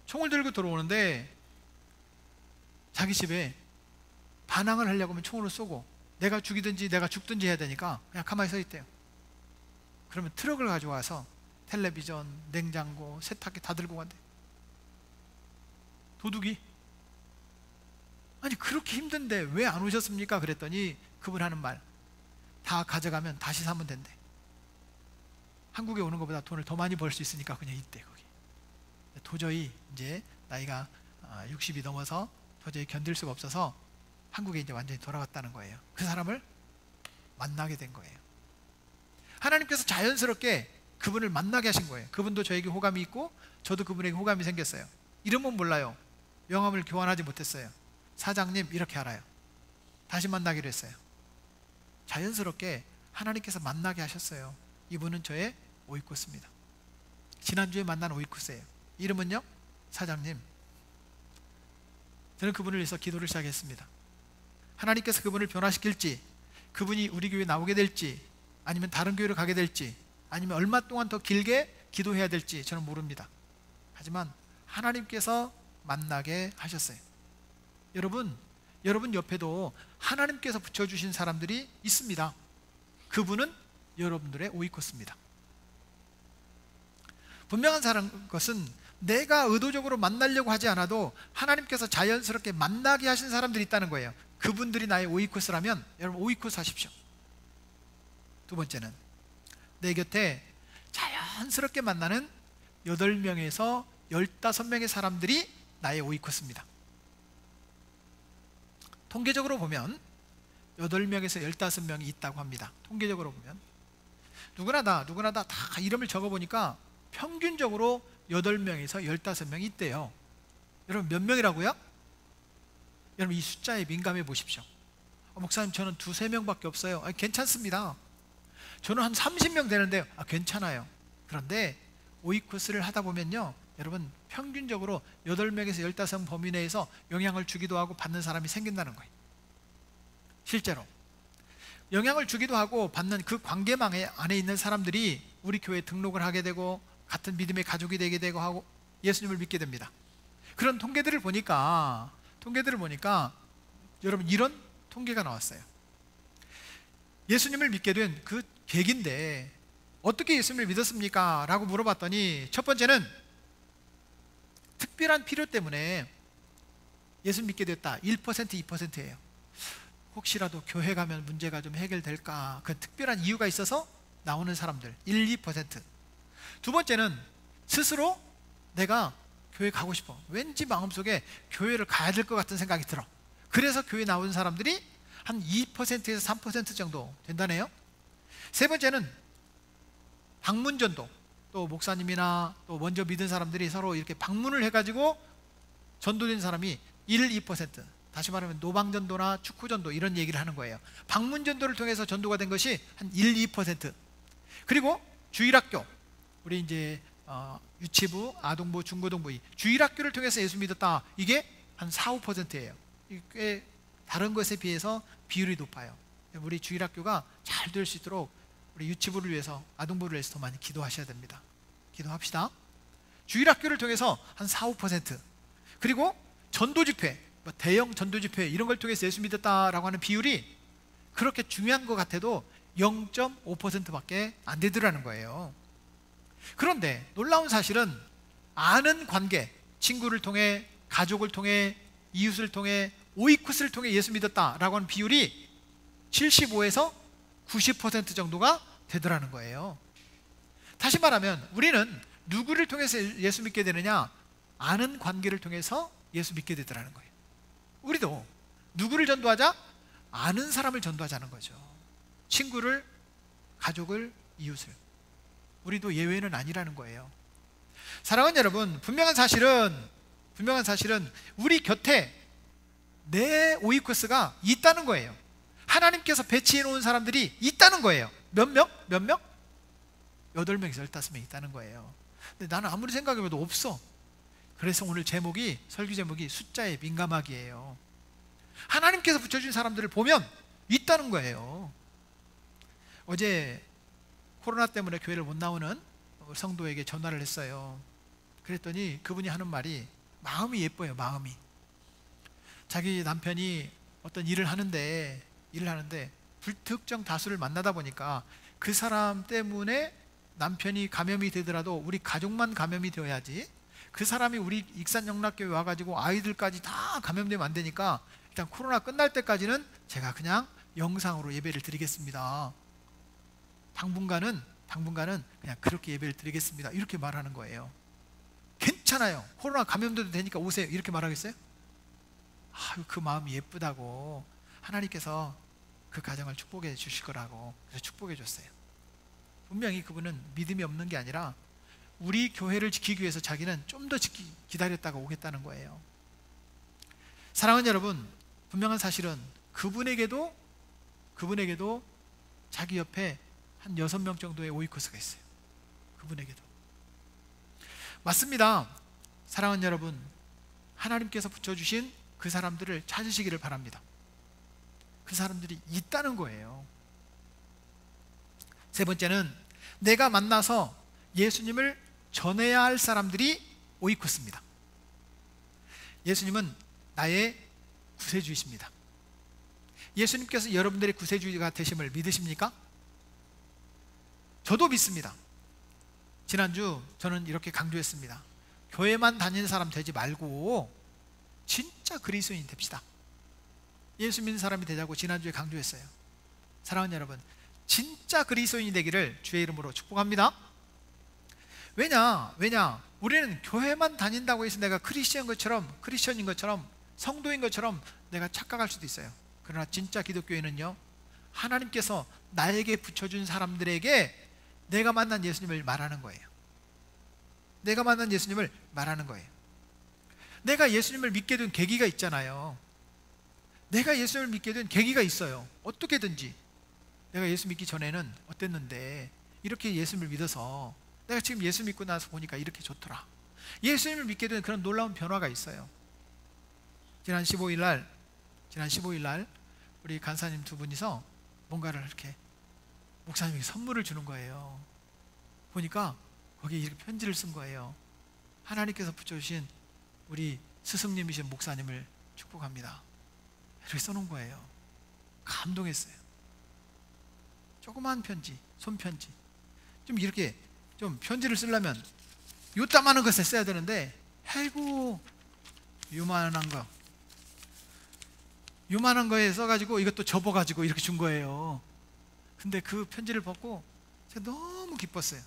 Speaker 1: 총을 들고 들어오는데 자기 집에 반항을 하려고 하면 총으로 쏘고 내가 죽이든지 내가 죽든지 해야 되니까 그냥 가만히 서 있대요. 그러면 트럭을 가져와서 텔레비전, 냉장고, 세탁기 다 들고 간대. 도둑이. 아니 그렇게 힘든데 왜 안 오셨습니까? 그랬더니 그분 하는 말, 다 가져가면 다시 사면 된대. 한국에 오는 것보다 돈을 더 많이 벌 수 있으니까 그냥 있대 거기. 도저히 이제 나이가 60이 넘어서 도저히 견딜 수가 없어서 한국에 이제 완전히 돌아왔다는 거예요. 그 사람을 만나게 된 거예요. 하나님께서 자연스럽게 그분을 만나게 하신 거예요. 그분도 저에게 호감이 있고 저도 그분에게 호감이 생겼어요. 이름은 몰라요. 명함을 교환하지 못했어요. 사장님 이렇게 알아요. 다시 만나기로 했어요. 자연스럽게 하나님께서 만나게 하셨어요. 이분은 저의 오이코스입니다. 지난주에 만난 오이코스예요. 이름은요? 사장님. 저는 그분을 위해서 기도를 시작했습니다. 하나님께서 그분을 변화시킬지, 그분이 우리 교회에 나오게 될지, 아니면 다른 교회로 가게 될지, 아니면 얼마 동안 더 길게 기도해야 될지 저는 모릅니다. 하지만 하나님께서 만나게 하셨어요. 여러분 옆에도 하나님께서 붙여주신 사람들이 있습니다. 그분은 여러분들의 오이코스입니다. 분명한 것은 내가 의도적으로 만나려고 하지 않아도 하나님께서 자연스럽게 만나게 하신 사람들이 있다는 거예요. 그분들이 나의 오이코스라면 여러분 오이코스 하십시오. 두 번째는 내 곁에 자연스럽게 만나는 8명에서 15명의 사람들이 나의 오이코스입니다. 통계적으로 보면 8명에서 15명이 있다고 합니다. 통계적으로 보면 누구나 다 이름을 적어보니까 평균적으로 8명에서 15명이 있대요. 여러분 몇 명이라고요? 여러분 이 숫자에 민감해 보십시오. 목사님 저는 2-3명밖에 없어요. 괜찮습니다. 저는 한 30명 되는데요. 괜찮아요. 그런데 오이코스를 하다 보면요 여러분 평균적으로 8명에서 15 범위 내에서 영향을 주기도 하고 받는 사람이 생긴다는 거예요. 실제로 영향을 주기도 하고 받는 그 관계망 안에 있는 사람들이 우리 교회에 등록을 하게 되고 같은 믿음의 가족이 되게 되고 하고 예수님을 믿게 됩니다. 그런 통계들을 보니까 여러분 이런 통계가 나왔어요. 예수님을 믿게 된 그 계기인데 어떻게 예수님을 믿었습니까? 라고 물어봤더니 첫 번째는 특별한 필요 때문에 예수 믿게 됐다. 1%, 2%예요. 혹시라도 교회 가면 문제가 좀 해결될까? 그 특별한 이유가 있어서 나오는 사람들 1, 2%. 두 번째는 스스로 내가 교회 가고 싶어. 왠지 마음속에 교회를 가야 될 것 같은 생각이 들어. 그래서 교회 나오는 사람들이 한 2%에서 3% 정도 된다네요. 세 번째는 방문전도. 또 목사님이나 또 먼저 믿은 사람들이 서로 이렇게 방문을 해가지고 전도된 사람이 1, 2%. 다시 말하면 노방전도나 축구전도 이런 얘기를 하는 거예요. 방문전도를 통해서 전도가 된 것이 한 1, 2%. 그리고 주일학교, 우리 이제 유치부, 아동부, 중고등부 주일학교를 통해서 예수 믿었다. 이게 한 4, 5%예요. 꽤 다른 것에 비해서 비율이 높아요. 우리 주일학교가 잘 될 수 있도록 우리 유치부를 위해서, 아동부를 위해서 더 많이 기도하셔야 됩니다. 기도합시다. 주일학교를 통해서 한 4, 5%. 그리고 전도집회, 대형 전도집회 이런 걸 통해서 예수 믿었다라고 하는 비율이 그렇게 중요한 것 같아도 0.5%밖에 안 되더라는 거예요. 그런데 놀라운 사실은 아는 관계, 친구를 통해, 가족을 통해, 이웃을 통해, 오이쿠스를 통해 예수 믿었다라고 하는 비율이 75에서 90% 정도가 되더라는 거예요. 다시 말하면 우리는 누구를 통해서 예수 믿게 되느냐? 아는 관계를 통해서 예수 믿게 되더라는 거예요. 우리도 누구를 전도하자? 아는 사람을 전도하자는 거죠. 친구를, 가족을, 이웃을. 우리도 예외는 아니라는 거예요. 사랑하는 여러분, 분명한 사실은 우리 곁에 내 오이쿠스가 있다는 거예요. 하나님께서 배치해 놓은 사람들이 있다는 거예요. 몇 명? 8명에서 15명 있다는 거예요. 근데 나는 아무리 생각해봐도 없어. 그래서 오늘 설교 제목이 숫자에 민감하기예요. 하나님께서 붙여준 사람들을 보면 있다는 거예요. 어제 코로나 때문에 교회를 못 나오는 성도에게 전화를 했어요. 그랬더니 그분이 하는 말이 마음이 예뻐요. 마음이. 자기 남편이 어떤 일을 하는데 불특정 다수를 만나다 보니까 그 사람 때문에 남편이 감염이 되더라도 우리 가족만 감염이 되어야지, 그 사람이 우리 익산영락교회 와가지고 아이들까지 다 감염되면 안 되니까 일단 코로나 끝날 때까지는 제가 그냥 영상으로 예배를 드리겠습니다. 당분간은 그냥 그렇게 예배를 드리겠습니다. 이렇게 말하는 거예요. 괜찮아요. 코로나 감염돼도 되니까 오세요. 이렇게 말하겠어요? 아유, 그 마음이 예쁘다고 하나님께서 그 가정을 축복해 주실 거라고 그래서 축복해 줬어요. 분명히 그분은 믿음이 없는 게 아니라 우리 교회를 지키기 위해서 자기는 좀 더 기다렸다가 오겠다는 거예요. 사랑하는 여러분, 분명한 사실은 그분에게도 자기 옆에 한 6명 정도의 오이쿠스가 있어요. 그분에게도. 맞습니다. 사랑하는 여러분, 하나님께서 붙여주신 그 사람들을 찾으시기를 바랍니다. 그 사람들이 있다는 거예요. 세 번째는 내가 만나서 예수님을 전해야 할 사람들이 오이쿠스입니다. 예수님은 나의 구세주이십니다. 예수님께서 여러분들의 구세주가 되심을 믿으십니까? 저도 믿습니다. 지난주 저는 이렇게 강조했습니다. 교회만 다니는 사람 되지 말고 진짜 그리스도인 됩시다. 예수 믿는 사람이 되자고 지난주에 강조했어요. 사랑하는 여러분, 진짜 그리스도인이 되기를 주의 이름으로 축복합니다. 왜냐? 우리는 교회만 다닌다고 해서 내가 크리스천인 것처럼 성도인 것처럼 내가 착각할 수도 있어요. 그러나 진짜 기독교인은요, 하나님께서 나에게 붙여준 사람들에게 내가 만난 예수님을 말하는 거예요. 내가 만난 예수님을 말하는 거예요. 내가 예수님을 믿게 된 계기가 있잖아요. 내가 예수님을 믿게 된 계기가 있어요. 어떻게든지 내가 예수 믿기 전에는 어땠는데 이렇게 예수님을 믿어서 내가 지금 예수 믿고 나서 보니까 이렇게 좋더라. 예수님을 믿게 된 그런 놀라운 변화가 있어요. 지난 15일 날 우리 간사님 두 분이서 뭔가를 이렇게 목사님에게 선물을 주는 거예요. 보니까 거기에 이렇게 편지를 쓴 거예요. 하나님께서 붙여주신 우리 스승님이신 목사님을 축복합니다. 이렇게 써놓은 거예요. 감동했어요. 조그만 편지, 손편지. 좀 이렇게 좀 편지를 쓰려면 요따만한 것을 써야 되는데, 아이고 요만한 거에 써가지고 이것도 접어가지고 이렇게 준 거예요. 근데 그 편지를 받고 제가 너무 기뻤어요.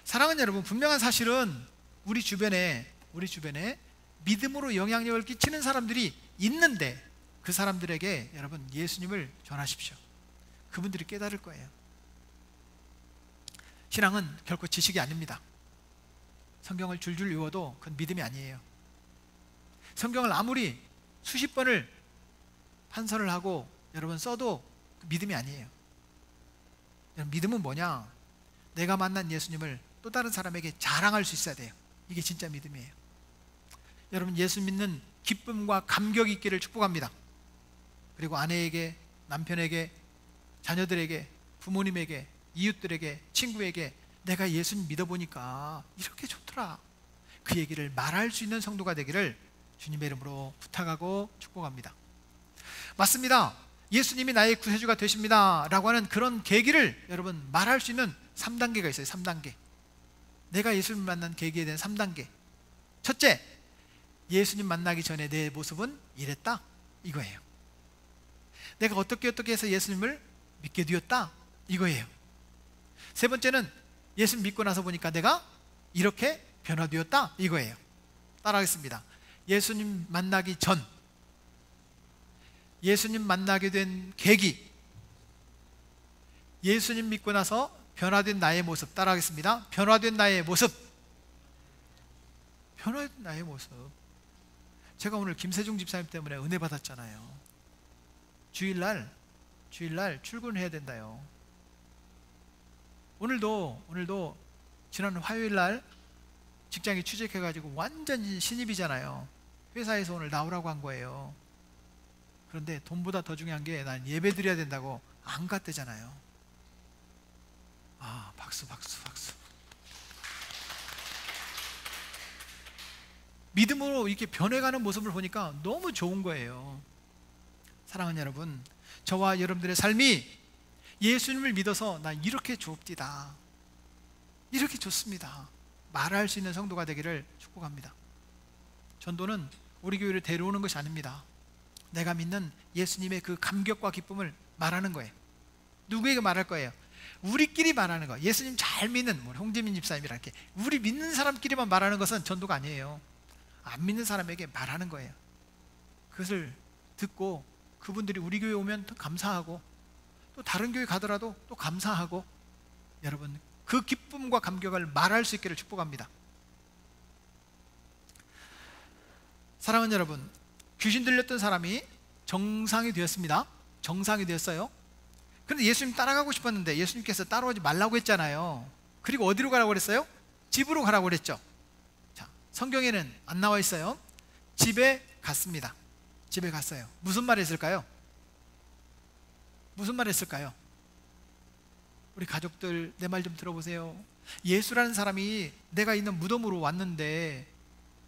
Speaker 1: 사랑하는 여러분, 분명한 사실은 우리 주변에 믿음으로 영향력을 끼치는 사람들이 있는데 그 사람들에게 여러분 예수님을 전하십시오. 그분들이 깨달을 거예요. 신앙은 결코 지식이 아닙니다. 성경을 줄줄 외워도 그건 믿음이 아니에요. 성경을 아무리 수십 번을 판서를 하고 여러분 써도 믿음이 아니에요. 믿음은 뭐냐? 내가 만난 예수님을 또 다른 사람에게 자랑할 수 있어야 돼요. 이게 진짜 믿음이에요. 여러분, 예수 믿는 기쁨과 감격이 있기를 축복합니다. 그리고 아내에게, 남편에게, 자녀들에게, 부모님에게, 이웃들에게, 친구에게 내가 예수님 믿어보니까 이렇게 좋더라, 그 얘기를 말할 수 있는 성도가 되기를 주님의 이름으로 부탁하고 축복합니다. 맞습니다. 예수님이 나의 구세주가 되십니다 라고 하는 그런 계기를 여러분 말할 수 있는 3단계가 있어요. 3단계. 내가 예수님 만난 계기에 대한 3단계. 첫째, 예수님 만나기 전에 내 모습은 이랬다, 이거예요. 내가 어떻게 해서 예수님을 믿게 되었다, 이거예요. 세 번째는 예수님 믿고 나서 보니까 내가 이렇게 변화되었다, 이거예요. 따라하겠습니다. 예수님 만나기 전, 예수님 만나게 된 계기, 예수님 믿고 나서 변화된 나의 모습. 따라하겠습니다. 변화된 나의 모습. 변화된 나의 모습. 제가 오늘 김세중 집사님 때문에 은혜 받았잖아요. 주일날 출근해야 된다요. 오늘도 지난 화요일날 직장에 취직해가지고 완전히 신입이잖아요. 회사에서 오늘 나오라고 한 거예요. 그런데 돈보다 더 중요한 게 난 예배 드려야 된다고 안 갔대잖아요. 아, 박수. 믿음으로 이렇게 변해가는 모습을 보니까 너무 좋은 거예요. 사랑하는 여러분, 저와 여러분들의 삶이 예수님을 믿어서 나 이렇게 좋읍디다, 이렇게 좋습니다 말할 수 있는 성도가 되기를 축복합니다. 전도는 우리 교회를 데려오는 것이 아닙니다. 내가 믿는 예수님의 그 감격과 기쁨을 말하는 거예요. 누구에게 말할 거예요? 우리끼리 말하는 거. 예수님 잘 믿는 홍재민 집사님이라 이렇게 우리 믿는 사람끼리만 말하는 것은 전도가 아니에요. 안 믿는 사람에게 말하는 거예요. 그것을 듣고 그분들이 우리 교회 오면 더 감사하고, 또 다른 교회 가더라도 또 감사하고, 여러분 그 기쁨과 감격을 말할 수 있기를 축복합니다. 사랑하는 여러분, 귀신 들렸던 사람이 정상이 되었습니다. 정상이 되었어요. 그런데 예수님 따라가고 싶었는데 예수님께서 따라오지 말라고 했잖아요. 그리고 어디로 가라고 그랬어요? 집으로 가라고 그랬죠. 자, 성경에는 안 나와 있어요. 집에 갔습니다. 집에 갔어요. 무슨 말 했을까요? 무슨 말 했을까요? 우리 가족들 내 말 좀 들어보세요. 예수라는 사람이 내가 있는 무덤으로 왔는데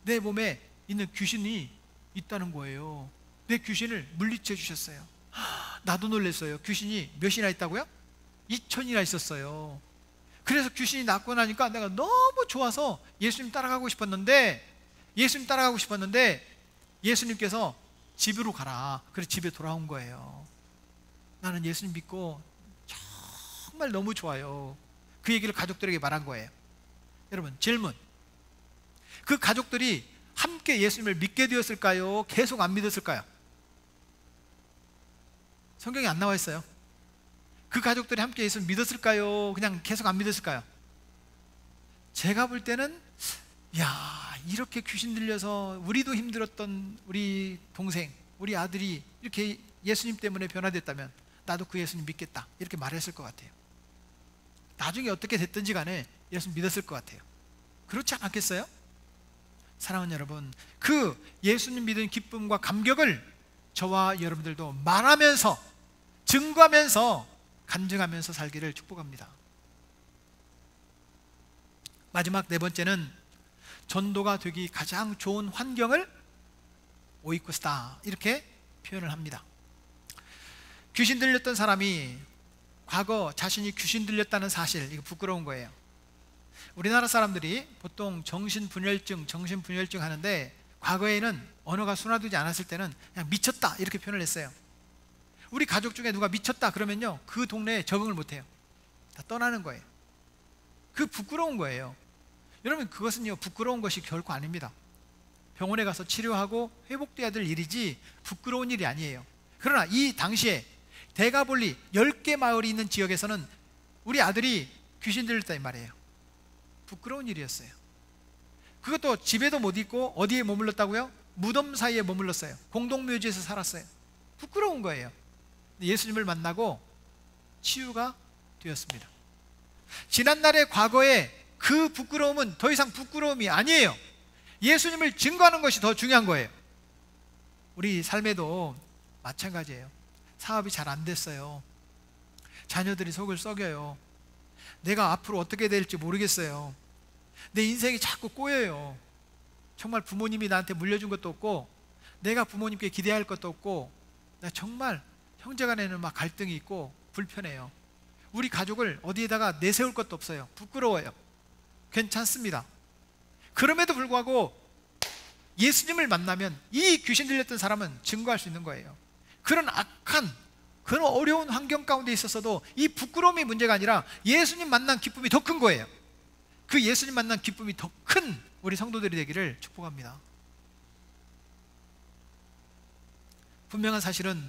Speaker 1: 내 몸에 있는 귀신이 있다는 거예요. 내 귀신을 물리쳐 주셨어요. 나도 놀랐어요. 귀신이 몇이나 있다고요? 2000이나 있었어요. 그래서 귀신이 낫고 나니까 내가 너무 좋아서 예수님 따라가고 싶었는데 예수님께서 집으로 가라. 그래서 집에 돌아온 거예요. 나는 예수님 믿고 정말 너무 좋아요. 그 얘기를 가족들에게 말한 거예요. 여러분, 질문. 그 가족들이 함께 예수님을 믿게 되었을까요? 계속 안 믿었을까요? 성경에 안 나와 있어요. 그 가족들이 함께 예수를 믿었을까요? 그냥 계속 안 믿었을까요? 제가 볼 때는 이렇게 귀신 들려서 우리도 힘들었던 우리 동생, 우리 아들이 이렇게 예수님 때문에 변화됐다면 나도 그 예수님 믿겠다, 이렇게 말했을 것 같아요. 나중에 어떻게 됐든지 간에 예수님 믿었을 것 같아요. 그렇지 않았겠어요? 사랑하는 여러분, 그 예수님 믿은 기쁨과 감격을 저와 여러분들도 말하면서, 증거하면서, 간증하면서 살기를 축복합니다. 마지막 네 번째는 전도가 되기 가장 좋은 환경을 오이코스다, 이렇게 표현을 합니다. 귀신 들렸던 사람이 과거 자신이 귀신 들렸다는 사실, 이거 부끄러운 거예요. 우리나라 사람들이 보통 정신분열증 하는데, 과거에는 언어가 순화되지 않았을 때는 그냥 미쳤다, 이렇게 표현을 했어요. 우리 가족 중에 누가 미쳤다 그러면요, 그 동네에 적응을 못해요. 다 떠나는 거예요. 그 부끄러운 거예요. 여러분, 그것은요, 부끄러운 것이 결코 아닙니다. 병원에 가서 치료하고 회복돼야 될 일이지 부끄러운 일이 아니에요. 그러나 이 당시에 대가볼리 10개 마을이 있는 지역에서는 우리 아들이 귀신 들렸다, 이 말이에요. 부끄러운 일이었어요. 그것도 집에도 못 있고 어디에 머물렀다고요? 무덤 사이에 머물렀어요. 공동묘지에서 살았어요. 부끄러운 거예요. 예수님을 만나고 치유가 되었습니다. 지난날의 과거에 그 부끄러움은 더 이상 부끄러움이 아니에요. 예수님을 증거하는 것이 더 중요한 거예요. 우리 삶에도 마찬가지예요. 사업이 잘 안 됐어요. 자녀들이 속을 썩여요. 내가 앞으로 어떻게 될지 모르겠어요. 내 인생이 자꾸 꼬여요. 정말 부모님이 나한테 물려준 것도 없고, 내가 부모님께 기대할 것도 없고, 나 정말 형제간에는 막 갈등이 있고 불편해요. 우리 가족을 어디에다가 내세울 것도 없어요. 부끄러워요. 괜찮습니다. 그럼에도 불구하고 예수님을 만나면 이 귀신 들렸던 사람은 증거할 수 있는 거예요. 그런 악한, 그런 어려운 환경 가운데 있었어도 이 부끄러움이 문제가 아니라 예수님 만난 기쁨이 더 큰 거예요. 그 예수님 만난 기쁨이 더 큰 우리 성도들이 되기를 축복합니다. 분명한 사실은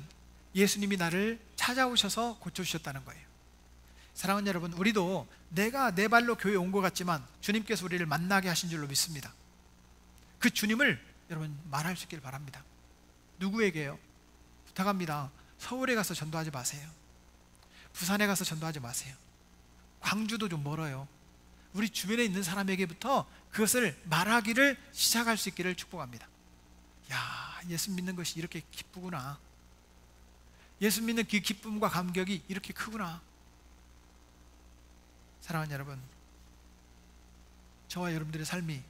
Speaker 1: 예수님이 나를 찾아오셔서 고쳐주셨다는 거예요. 사랑하는 여러분, 우리도 내가 내 발로 교회에 온 것 같지만 주님께서 우리를 만나게 하신 줄로 믿습니다. 그 주님을 여러분 말할 수 있길 바랍니다. 누구에게요? 부탁합니다. 서울에 가서 전도하지 마세요. 부산에 가서 전도하지 마세요. 광주도 좀 멀어요. 우리 주변에 있는 사람에게부터 그것을 말하기를 시작할 수 있기를 축복합니다. 야, 예수 믿는 것이 이렇게 기쁘구나. 예수 믿는 그 기쁨과 감격이 이렇게 크구나. 사랑하는 여러분, 저와 여러분들의 삶이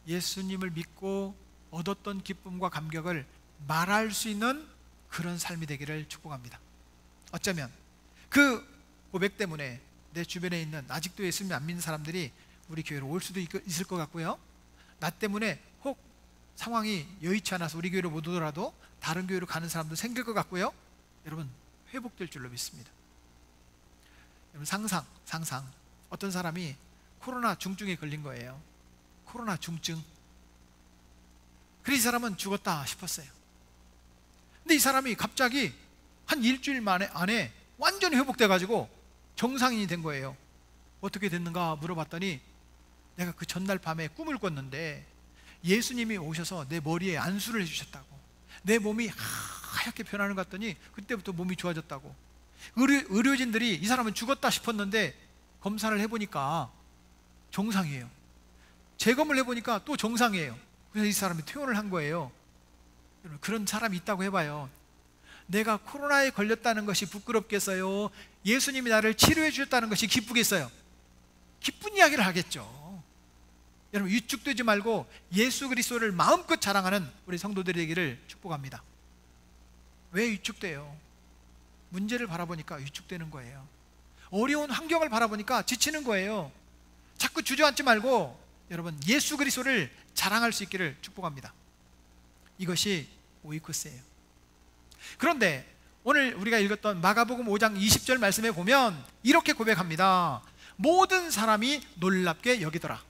Speaker 1: 예수님을 믿고 얻었던 기쁨과 감격을 말할 수 있는 그런 삶이 되기를 축복합니다. 어쩌면 그 고백 때문에 내 주변에 있는 아직도 예수님 안 믿는 사람들이 우리 교회로 올 수도 있을 것 같고요, 나 때문에 혹 상황이 여의치 않아서 우리 교회로 못 오더라도 다른 교회로 가는 사람도 생길 것 같고요, 여러분 회복될 줄로 믿습니다. 여러분 상상 어떤 사람이 코로나 중증에 걸린 거예요. 코로나 중증. 그래서 이 사람은 죽었다 싶었어요. 근데 이 사람이 갑자기 한 일주일 안에 완전히 회복돼 가지고 정상인이 된 거예요. 어떻게 됐는가 물어봤더니 내가 그 전날 밤에 꿈을 꿨는데 예수님이 오셔서 내 머리에 안수를 해주셨다고, 내 몸이 하얗게 변하는 것 같더니 그때부터 몸이 좋아졌다고. 의료진들이 이 사람은 죽었다 싶었는데 검사를 해보니까 정상이에요. 재검을 해보니까 또 정상이에요. 그래서 이 사람이 퇴원을 한 거예요. 그런 사람이 있다고 해봐요. 내가 코로나에 걸렸다는 것이 부끄럽겠어요? 예수님이 나를 치료해 주셨다는 것이 기쁘겠어요? 기쁜 이야기를 하겠죠. 여러분 위축되지 말고 예수 그리스도를 마음껏 자랑하는 우리 성도들이 되기를 축복합니다. 왜 위축돼요? 문제를 바라보니까 위축되는 거예요. 어려운 환경을 바라보니까 지치는 거예요. 자꾸 주저앉지 말고 여러분 예수 그리스도를 자랑할 수 있기를 축복합니다. 이것이 오이코스예요. 그런데 오늘 우리가 읽었던 마가복음 5장 20절 말씀에 보면 이렇게 고백합니다. 모든 사람이 놀랍게 여기더라.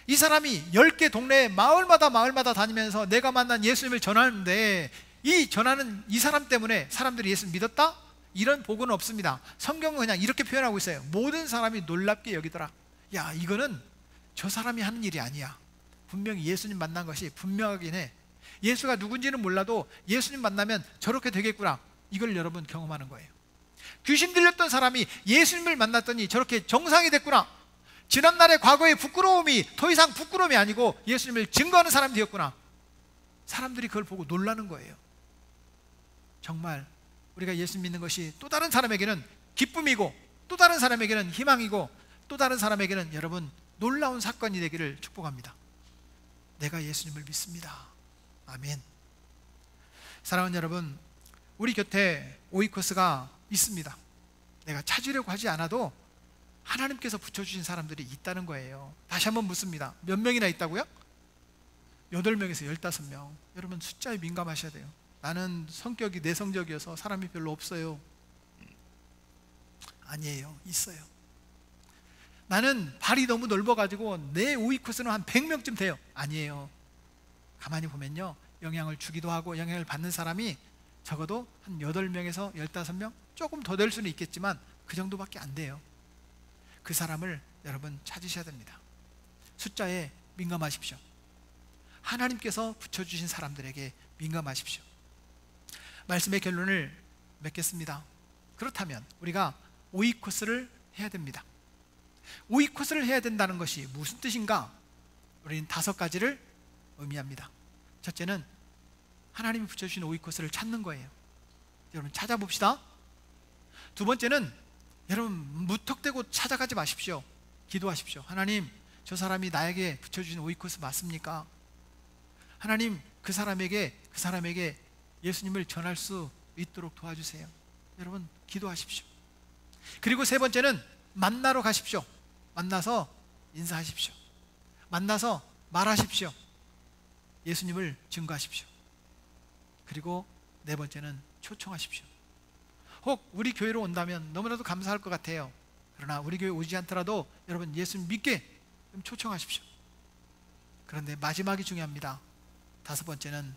Speaker 1: 이 사람이 10개 동네 마을마다 다니면서 내가 만난 예수님을 전하는데 이 전하는 이 사람 때문에 사람들이 예수를 믿었다? 이런 복은 없습니다. 성경은 그냥 이렇게 표현하고 있어요. 모든 사람이 놀랍게 여기더라. 야, 이거는 저 사람이 하는 일이 아니야. 분명히 예수님 만난 것이 분명하긴 해. 예수가 누군지는 몰라도 예수님 만나면 저렇게 되겠구나. 이걸 여러분 경험하는 거예요. 귀신 들렸던 사람이 예수님을 만났더니 저렇게 정상이 됐구나. 지난날의 과거의 부끄러움이 더 이상 부끄러움이 아니고 예수님을 증거하는 사람이 되었구나. 사람들이 그걸 보고 놀라는 거예요. 정말 우리가 예수 믿는 것이 또 다른 사람에게는 기쁨이고 또 다른 사람에게는 희망이고 또 다른 사람에게는 여러분 놀라운 사건이 되기를 축복합니다. 내가 예수님을 믿습니다. 아멘. 사랑하는 여러분, 우리 곁에 오이코스가 있습니다. 내가 찾으려고 하지 않아도 하나님께서 붙여주신 사람들이 있다는 거예요. 다시 한번 묻습니다. 몇 명이나 있다고요? 8명에서 15명. 여러분 숫자에 민감하셔야 돼요. 나는 성격이 내성적이어서 사람이 별로 없어요. 아니에요. 있어요. 나는 발이 너무 넓어가지고 내 오이코스는 한 100명쯤 돼요. 아니에요. 가만히 보면요, 영향을 주기도 하고 영향을 받는 사람이 적어도 한 8명에서 15명? 조금 더 될 수는 있겠지만 그 정도밖에 안 돼요. 그 사람을 여러분 찾으셔야 됩니다. 숫자에 민감하십시오. 하나님께서 붙여주신 사람들에게 민감하십시오. 말씀의 결론을 맺겠습니다. 그렇다면 우리가 오이코스를 해야 됩니다. 오이코스를 해야 된다는 것이 무슨 뜻인가? 우리는 5가지를 의미합니다. 첫째는 하나님이 붙여주신 오이코스를 찾는 거예요. 여러분 찾아봅시다. 두 번째는 여러분 무턱대고 찾아가지 마십시오. 기도하십시오. 하나님, 저 사람이 나에게 붙여주신 오이코스 맞습니까? 하나님, 그 사람에게 예수님을 전할 수 있도록 도와주세요. 여러분 기도하십시오. 그리고 세 번째는 만나러 가십시오. 만나서 인사하십시오. 만나서 말하십시오. 예수님을 증거하십시오. 그리고 네 번째는 초청하십시오. 혹 우리 교회로 온다면 너무나도 감사할 것 같아요. 그러나 우리 교회 오지 않더라도 여러분 예수님 믿게 좀 초청하십시오. 그런데 마지막이 중요합니다. 다섯 번째는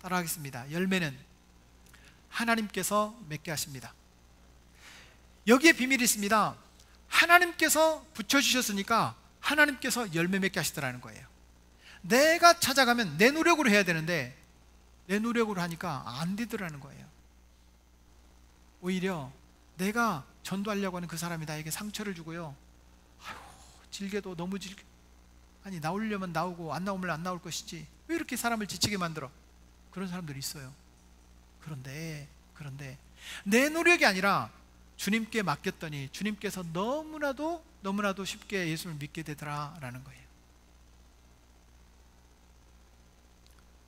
Speaker 1: 따라하겠습니다. 열매는 하나님께서 맺게 하십니다. 여기에 비밀이 있습니다. 하나님께서 붙여주셨으니까 하나님께서 열매 맺게 하시더라는 거예요. 내가 찾아가면 내 노력으로 해야 되는데 내 노력으로 하니까 안 되더라는 거예요. 오히려 내가 전도하려고 하는 그 사람이 나에게 상처를 주고요, 아유 질게도 너무 질게, 아니 나오려면 나오고 안 나오면 안 나올 것이지 왜 이렇게 사람을 지치게 만들어? 그런 사람들이 있어요. 그런데 내 노력이 아니라 주님께 맡겼더니 주님께서 너무나도 쉽게 예수를 믿게 되더라라는 거예요.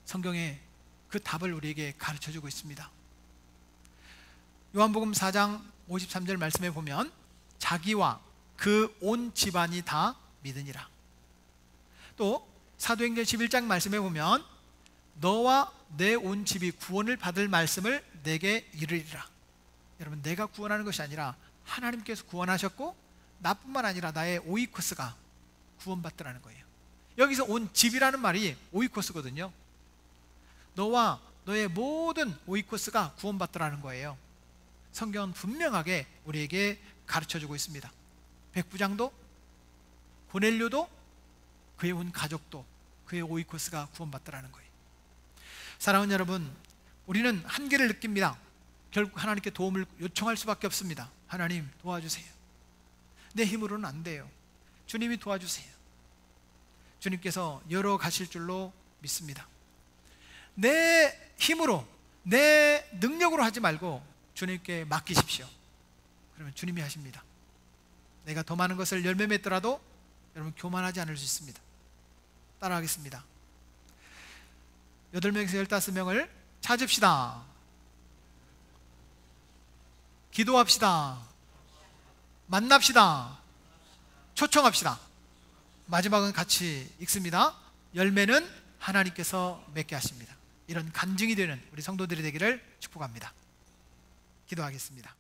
Speaker 1: 성경에 그 답을 우리에게 가르쳐주고 있습니다. 요한복음 4장 53절 말씀에 보면 자기와 그 온 집안이 다 믿으니라. 또 사도행전 11장 말씀에 보면 너와 내 온 집이 구원을 받을 말씀을 내게 이르리라. 여러분 내가 구원하는 것이 아니라 하나님께서 구원하셨고 나뿐만 아니라 나의 오이코스가 구원받더라는 거예요. 여기서 온 집이라는 말이 오이코스거든요. 너와 너의 모든 오이코스가 구원받더라는 거예요. 성경은 분명하게 우리에게 가르쳐주고 있습니다. 백부장도 고넬료도 그의 온 가족도 그의 오이코스가 구원받더라는 거예요. 사랑하는 여러분, 우리는 한계를 느낍니다. 결국 하나님께 도움을 요청할 수밖에 없습니다. 하나님 도와주세요. 내 힘으로는 안 돼요. 주님이 도와주세요. 주님께서 열어가실 줄로 믿습니다. 내 힘으로 내 능력으로 하지 말고 주님께 맡기십시오. 그러면 주님이 하십니다. 내가 더 많은 것을 열매 맺더라도 여러분 교만하지 않을 수 있습니다. 따라하겠습니다. 8명에서 15명을 찾읍시다. 기도합시다. 만납시다. 초청합시다. 마지막은 같이 읽습니다. 열매는 하나님께서 맺게 하십니다. 이런 간증이 되는 우리 성도들이 되기를 축복합니다. 기도하겠습니다.